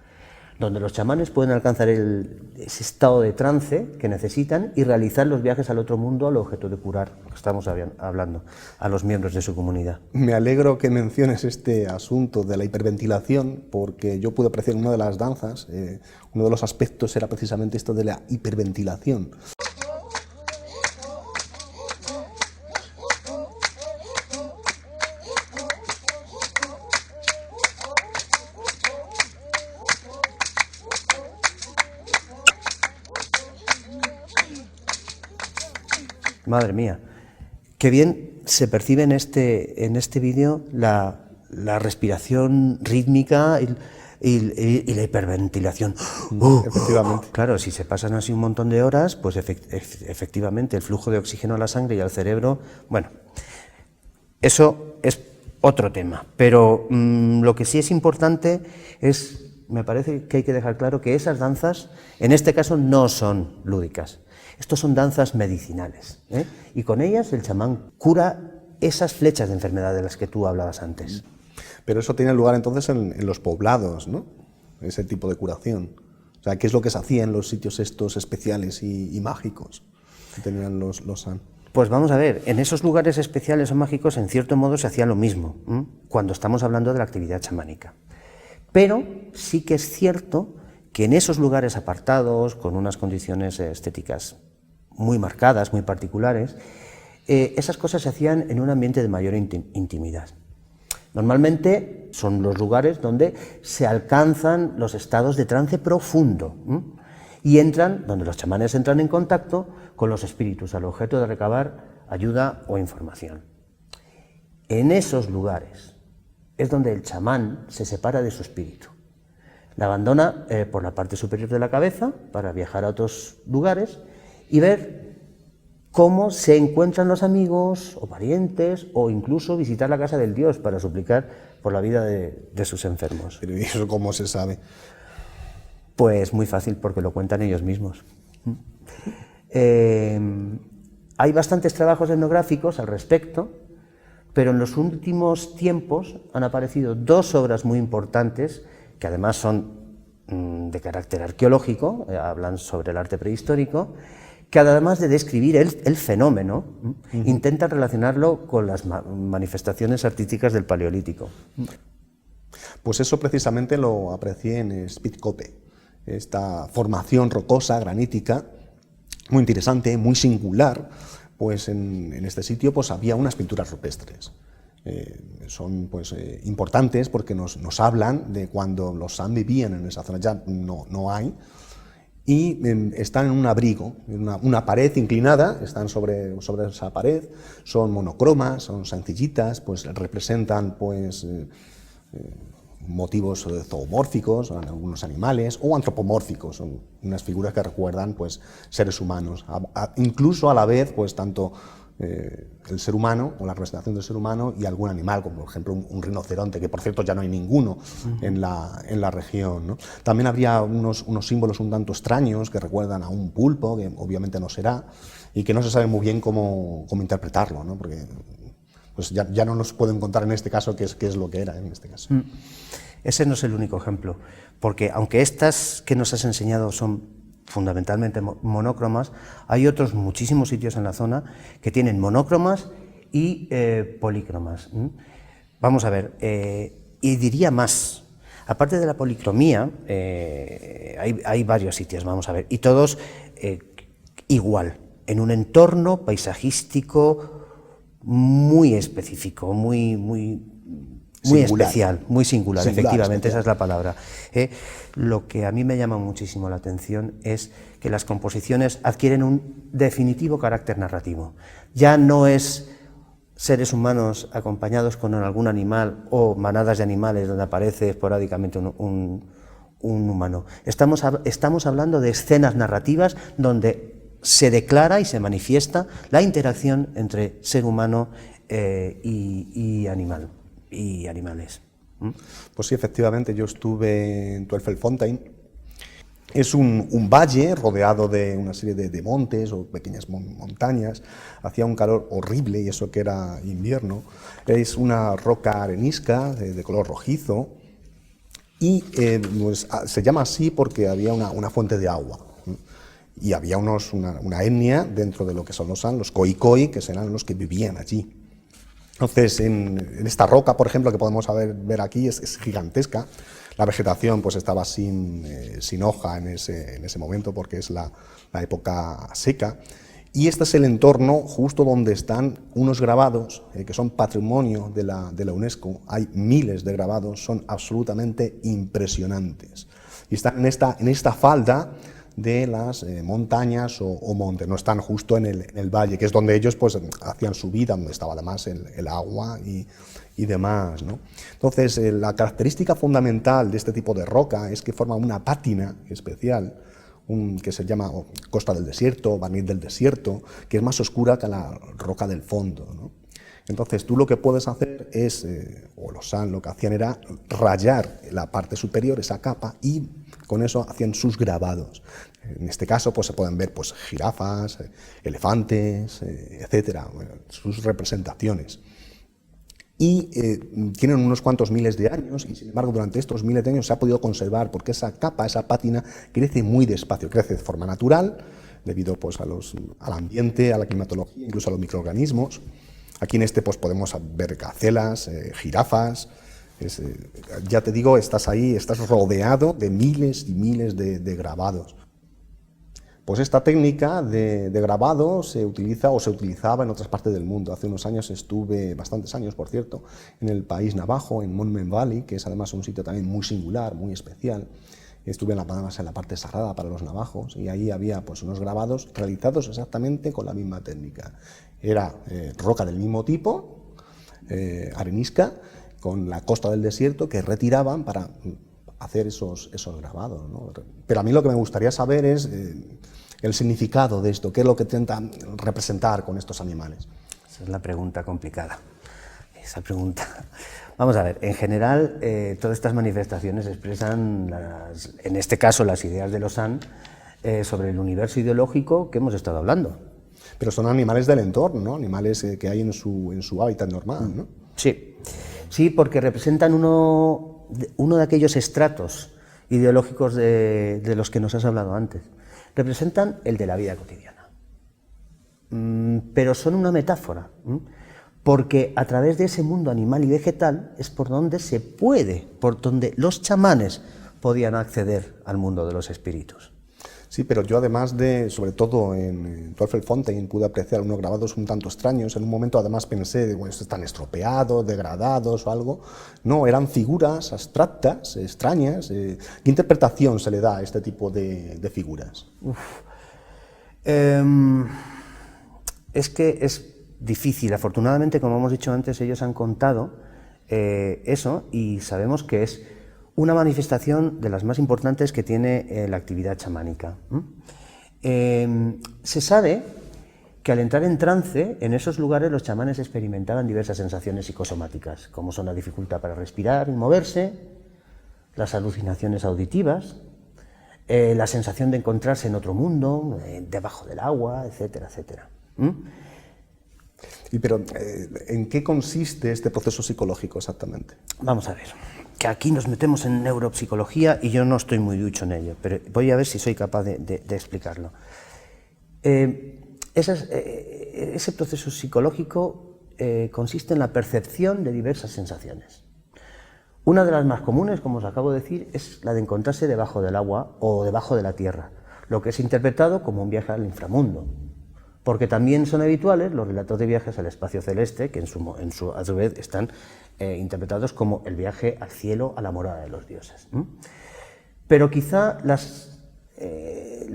donde los chamanes pueden alcanzar ese estado de trance que necesitan y realizar los viajes al otro mundo al objeto de curar, lo que estamos hablando, a los miembros de su comunidad. Me alegro que menciones este asunto de la hiperventilación, porque yo pude apreciar en una de las danzas, uno de los aspectos era precisamente esto de la hiperventilación. Madre mía, qué bien se percibe en este vídeo la respiración rítmica y la hiperventilación. Efectivamente. Claro, si se pasan así un montón de horas, pues efectivamente el flujo de oxígeno a la sangre y al cerebro, bueno, eso es otro tema. Pero lo que sí es importante me parece que hay que dejar claro que esas danzas, en este caso, no son lúdicas. Estos son danzas medicinales, y con ellas el chamán cura esas flechas de enfermedad de las que tú hablabas antes. Pero eso tiene lugar entonces en los poblados, ¿no? Ese tipo de curación. O sea, ¿qué es lo que se hacía en los sitios estos especiales y mágicos que tenían los San? Pues vamos a ver, en esos lugares especiales o mágicos, en cierto modo, se hacía lo mismo, cuando estamos hablando de la actividad chamánica. Pero sí que es cierto que en esos lugares apartados, con unas condiciones estéticas muy marcadas, muy particulares, esas cosas se hacían en un ambiente de mayor intimidad. Normalmente son los lugares donde se alcanzan los estados de trance profundo y donde los chamanes entran en contacto con los espíritus al objeto de recabar ayuda o información. En esos lugares es donde el chamán se separa de su espíritu. La abandona por la parte superior de la cabeza para viajar a otros lugares y ver cómo se encuentran los amigos o parientes, o incluso visitar la casa del dios para suplicar por la vida de sus enfermos. Pero ¿y eso cómo se sabe? Pues muy fácil, porque lo cuentan ellos mismos. Hay bastantes trabajos etnográficos al respecto, pero en los últimos tiempos han aparecido dos obras muy importantes, que además son de carácter arqueológico, hablan sobre el arte prehistórico, que además de describir el fenómeno, intentan relacionarlo con las manifestaciones artísticas del Paleolítico. Pues eso precisamente lo aprecié en Spitzkoppe, esta formación rocosa, granítica, muy interesante, muy singular. Pues en este sitio pues había unas pinturas rupestres. Son pues importantes porque nos hablan de cuando los San vivían en esa zona, ya no hay, y están en un abrigo, en una pared inclinada, están sobre esa pared, son monocromas, son sencillitas, pues representan pues motivos zoomórficos, algunos animales, o antropomórficos, son unas figuras que recuerdan pues seres humanos, incluso a la vez pues tanto el ser humano o la representación del ser humano y algún animal, como por ejemplo un rinoceronte, que por cierto ya no hay ninguno en la región, ¿no? También habría unos símbolos un tanto extraños que recuerdan a un pulpo, que obviamente no será, y que no se sabe muy bien cómo interpretarlo, ¿no? Porque pues ya no nos pueden contar en este caso qué es lo que era en este caso. Ese no es el único ejemplo, porque aunque estas que nos has enseñado son fundamentalmente monócromas, hay otros muchísimos sitios en la zona que tienen monócromas y polícromas. Vamos a ver, y diría más, aparte de la policromía, hay varios sitios, vamos a ver, y todos igual, en un entorno paisajístico muy específico, muy especial, muy singular, efectivamente, especial. Esa es la palabra. Lo que a mí me llama muchísimo la atención es que las composiciones adquieren un definitivo carácter narrativo. Ya no es seres humanos acompañados con algún animal o manadas de animales donde aparece esporádicamente un humano. Estamos hablando de escenas narrativas donde se declara y se manifiesta la interacción entre ser humano y animal. Y animales. Pues sí, efectivamente, yo estuve en Tuelfelfontein. Es un valle rodeado de una serie de montes o pequeñas montañas. Hacía un calor horrible, y eso que era invierno. Es una roca arenisca de color rojizo, y pues, se llama así porque había una fuente de agua. Y había una etnia dentro de lo que son los khoikhoi, que serán los que vivían allí. Entonces, en esta roca, por ejemplo, que podemos ver aquí, es gigantesca. La vegetación pues estaba sin hoja en ese momento, porque es la época seca. Y este es el entorno justo donde están unos grabados que son patrimonio de la UNESCO. Hay miles de grabados, son absolutamente impresionantes. Y están en esta falda de las montañas o montes, no están justo en el valle, que es donde ellos pues hacían su vida, donde estaba además el agua y demás, ¿no? Entonces, la característica fundamental de este tipo de roca es que forma una pátina especial, que se llama costa del desierto, barniz del desierto, que es más oscura que la roca del fondo, ¿no? Entonces, tú lo que puedes hacer es, o los San lo que hacían era rayar la parte superior, esa capa, y con eso hacían sus grabados. En este caso, pues se pueden ver pues jirafas, elefantes, etcétera, bueno, sus representaciones. Y tienen unos cuantos miles de años, y sin embargo durante estos miles de años se ha podido conservar, porque esa capa, esa pátina, crece muy despacio, crece de forma natural, debido pues al ambiente, a la climatología, incluso a los microorganismos. Aquí en este pues podemos ver gacelas, jirafas. Ya te digo, estás ahí, estás rodeado de miles y miles de grabados. Pues esta técnica de grabado se utiliza o se utilizaba en otras partes del mundo. Hace unos años estuve, bastantes años por cierto, en el país navajo, en Monument Valley, que es además un sitio también muy singular, muy especial. Estuve en la parte sagrada para los navajos, y ahí había pues unos grabados realizados exactamente con la misma técnica. Era roca del mismo tipo, arenisca, con la costa del desierto, que retiraban para hacer esos grabados, ¿no? Pero a mí lo que me gustaría saber es el significado de esto, qué es lo que intenta representar con estos animales. Esa es la pregunta complicada. esa pregunta. Vamos a ver, en general todas estas manifestaciones expresan, en este caso, las ideas de Lausanne sobre el universo ideológico que hemos estado hablando. Pero son animales del entorno, ¿no? Animales que hay en su hábitat normal, ¿no? Sí, sí, porque representan uno de aquellos estratos ideológicos de los que nos has hablado antes. Representan el de la vida cotidiana. Pero son una metáfora, porque a través de ese mundo animal y vegetal es por donde por donde los chamanes podían acceder al mundo de los espíritus. Sí, pero yo además sobre todo en Teufelsfontein, pude apreciar unos grabados un tanto extraños. En un momento además pensé, bueno, están estropeados, degradados o algo. No, eran figuras abstractas, extrañas. ¿Qué interpretación se le da a este tipo de figuras? Es que es difícil. Afortunadamente, como hemos dicho antes, ellos han contado eso y sabemos que es una manifestación de las más importantes que tiene la actividad chamánica. Se sabe que al entrar en trance, en esos lugares los chamanes experimentaban diversas sensaciones psicosomáticas, como son la dificultad para respirar y moverse, las alucinaciones auditivas, la sensación de encontrarse en otro mundo, debajo del agua, etcétera, etcétera. Pero, ¿en qué consiste este proceso psicológico exactamente? Vamos a ver, que aquí nos metemos en neuropsicología y yo no estoy muy ducho en ello, pero voy a ver si soy capaz de explicarlo. Ese proceso psicológico consiste en la percepción de diversas sensaciones. Una de las más comunes, como os acabo de decir, es la de encontrarse debajo del agua o debajo de la tierra, lo que es interpretado como un viaje al inframundo. Porque también son habituales los relatos de viajes al espacio celeste, que a su vez están interpretados como el viaje al cielo, a la morada de los dioses. Pero quizá las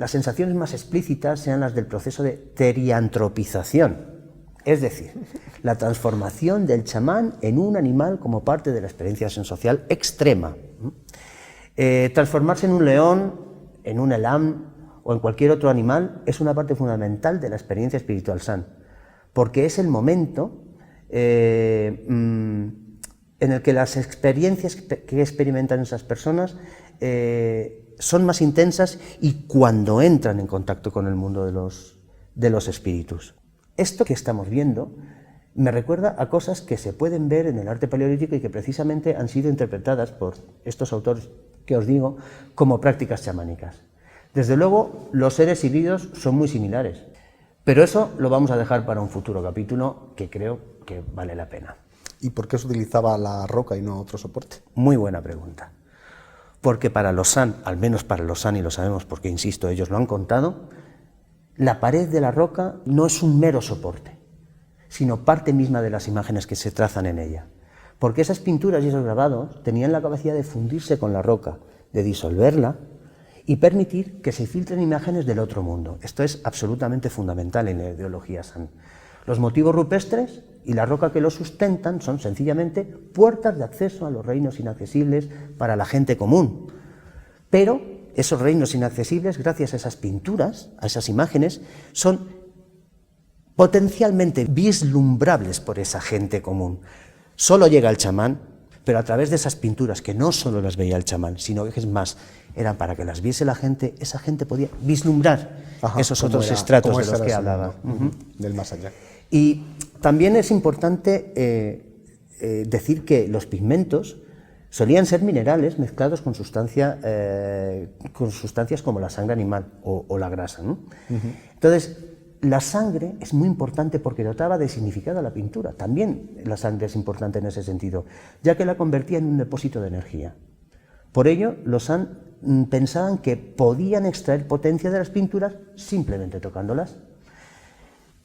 sensaciones más explícitas sean las del proceso de teriantropización, es decir, la transformación del chamán en un animal como parte de la experiencia sensorial extrema. Transformarse en un león, en un elam o en cualquier otro animal es una parte fundamental de la experiencia espiritual San, porque es el momento en el que las experiencias que experimentan esas personas son más intensas y cuando entran en contacto con el mundo de los espíritus. Esto que estamos viendo me recuerda a cosas que se pueden ver en el arte paleolítico y que precisamente han sido interpretadas por estos autores que os digo como prácticas chamánicas. Desde luego, los seres híbridos son muy similares, pero eso lo vamos a dejar para un futuro capítulo que creo que vale la pena. ¿Y por qué se utilizaba la roca y no otro soporte? Muy buena pregunta. Porque para Lausanne, al menos para Lausanne, y lo sabemos porque, insisto, ellos lo han contado, la pared de la roca no es un mero soporte, sino parte misma de las imágenes que se trazan en ella. Porque esas pinturas y esos grabados tenían la capacidad de fundirse con la roca, de disolverla, y permitir que se filtren imágenes del otro mundo. Esto es absolutamente fundamental en la ideología San. Los motivos rupestres y la roca que los sustentan son sencillamente puertas de acceso a los reinos inaccesibles para la gente común. Pero esos reinos inaccesibles, gracias a esas pinturas, a esas imágenes, son potencialmente vislumbrables por esa gente común. Solo llega el chamán, pero a través de esas pinturas, que no solo las veía el chamán, sino que es más, eran para que las viese la gente, esa gente podía vislumbrar esos otros estratos de los que hablaba. Del más allá. Y también es importante decir que los pigmentos solían ser minerales mezclados con sustancias como la sangre animal o la grasa, ¿no? Entonces, la sangre es muy importante porque dotaba de significado a la pintura. También la sangre es importante en ese sentido, ya que la convertía en un depósito de energía. Por ello, los San pensaban que podían extraer potencia de las pinturas simplemente tocándolas.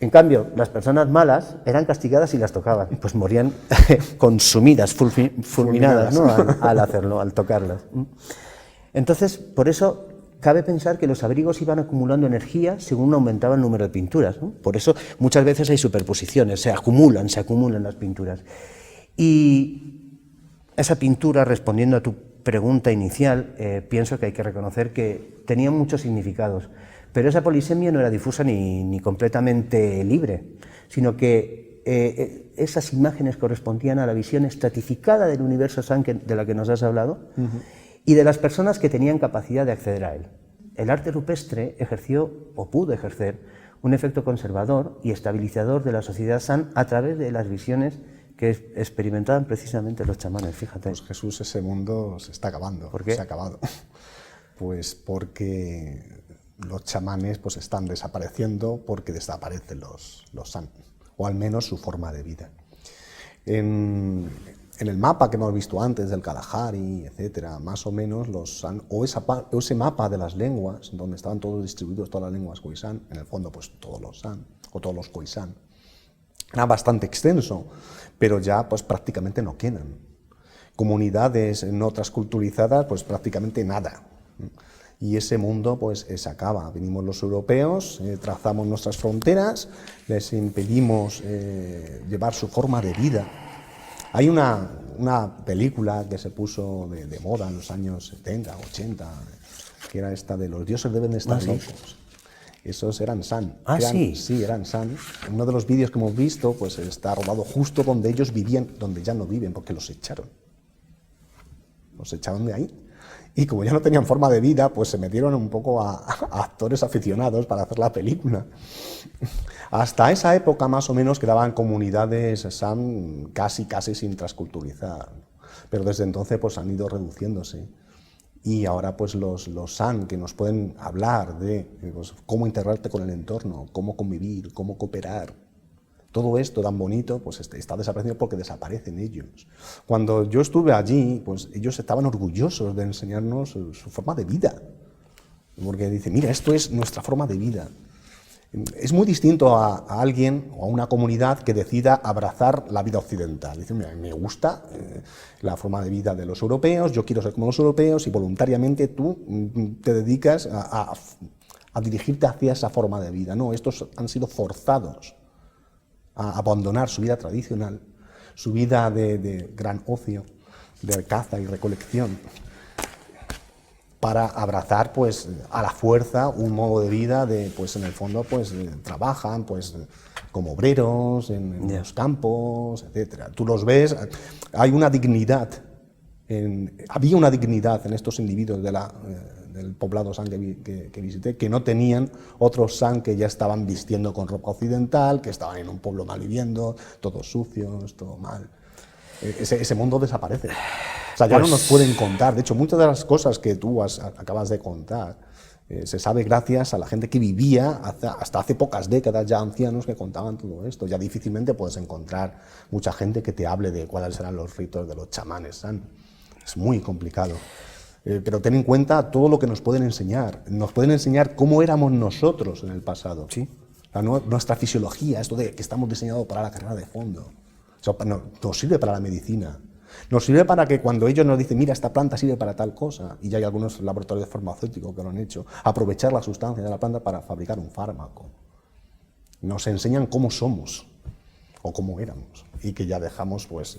En cambio, las personas malas eran castigadas si las tocaban, pues morían consumidas, fulminadas, ¿no? al hacerlo, al tocarlas. Entonces, por eso cabe pensar que los abrigos iban acumulando energía según aumentaba el número de pinturas, ¿no? Por eso muchas veces hay superposiciones, se acumulan las pinturas. Y esa pintura, respondiendo a tu pregunta inicial, pienso que hay que reconocer que tenía muchos significados, pero esa polisemia no era difusa ni completamente libre, sino que esas imágenes correspondían a la visión estratificada del universo San de la que nos has hablado y de las personas que tenían capacidad de acceder a él. El arte rupestre ejerció, o pudo ejercer, un efecto conservador y estabilizador de la sociedad San a través de las visiones que experimentaban precisamente los chamanes, fíjate. Pues Jesús, ese mundo se está acabando. ¿Por qué? Se ha acabado. Pues porque los chamanes pues están desapareciendo porque desaparecen los San, o al menos su forma de vida. En el mapa que hemos visto antes del Kalahari, etcétera, más o menos los San, o ese mapa de las lenguas, donde estaban todos distribuidos, todas las lenguas Khoisan, en el fondo pues todos los San, o todos los Khoisan, era bastante extenso, pero ya pues prácticamente no quedan. Comunidades no transculturizadas, pues prácticamente nada. Y ese mundo pues se acaba. Venimos los europeos, trazamos nuestras fronteras, les impedimos llevar su forma de vida. Hay una película que se puso de moda en los años 70, 80, que era esta de los dioses deben de estar locos. Esos eran San. Sí. Sí, eran San. Uno de los vídeos que hemos visto pues está rodado justo donde ellos vivían, donde ya no viven, porque los echaron. Los echaron de ahí. Y como ya no tenían forma de vida, pues se metieron un poco a actores aficionados para hacer la película. Hasta esa época, más o menos, quedaban comunidades San casi sin transculturizar. Pero desde entonces pues han ido reduciéndose. Y ahora pues los San que nos pueden hablar de pues, cómo integrarte con el entorno, cómo convivir, cómo cooperar, todo esto tan bonito pues está desapareciendo porque desaparecen ellos. Cuando yo estuve allí, pues ellos estaban orgullosos de enseñarnos su forma de vida, porque dicen, mira, esto es nuestra forma de vida. Es muy distinto a alguien o a una comunidad que decida abrazar la vida occidental. Dicen, mira, me gusta la forma de vida de los europeos, yo quiero ser como los europeos, y voluntariamente tú te dedicas a dirigirte hacia esa forma de vida. No, estos han sido forzados a abandonar su vida tradicional, su vida de gran ocio, de caza y recolección, para abrazar pues a la fuerza un modo de vida de pues en el fondo pues trabajan pues como obreros en los campos, etcétera. Tú los ves, hay una dignidad, había una dignidad en estos individuos del poblado San que visité, que no tenían otros San que ya estaban vistiendo con ropa occidental, que estaban en un pueblo mal viviendo, todos sucios, todo mal. Ese mundo desaparece. O sea, ya no nos pueden contar. De hecho, muchas de las cosas que tú acabas de contar se sabe gracias a la gente que vivía hasta hace pocas décadas, ya ancianos que contaban todo esto. Ya difícilmente puedes encontrar mucha gente que te hable de cuáles eran los ritos de los chamanes San. Es muy complicado. Pero ten en cuenta todo lo que nos pueden enseñar. Nos pueden enseñar cómo éramos nosotros en el pasado. Sí. Nuestra fisiología, esto de que estamos diseñados para la carrera de fondo. O sea, nos sirve para la medicina. Nos sirve para que cuando ellos nos dicen, mira, esta planta sirve para tal cosa, y ya hay algunos laboratorios farmacéuticos que lo han hecho, aprovechar la sustancia de la planta para fabricar un fármaco. Nos enseñan cómo somos, o cómo éramos, y que ya dejamos pues,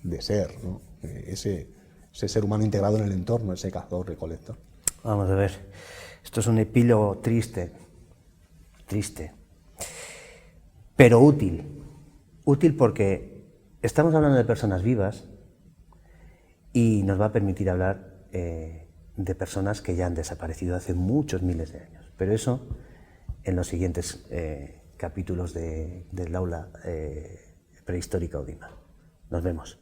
de ser, ¿no? Ese ser humano integrado en el entorno, ese cazador-recolector. Vamos a ver, esto es un epílogo triste, pero útil. Útil porque estamos hablando de personas vivas y nos va a permitir hablar de personas que ya han desaparecido hace muchos miles de años. Pero eso en los siguientes capítulos del aula prehistórica Udima. Nos vemos.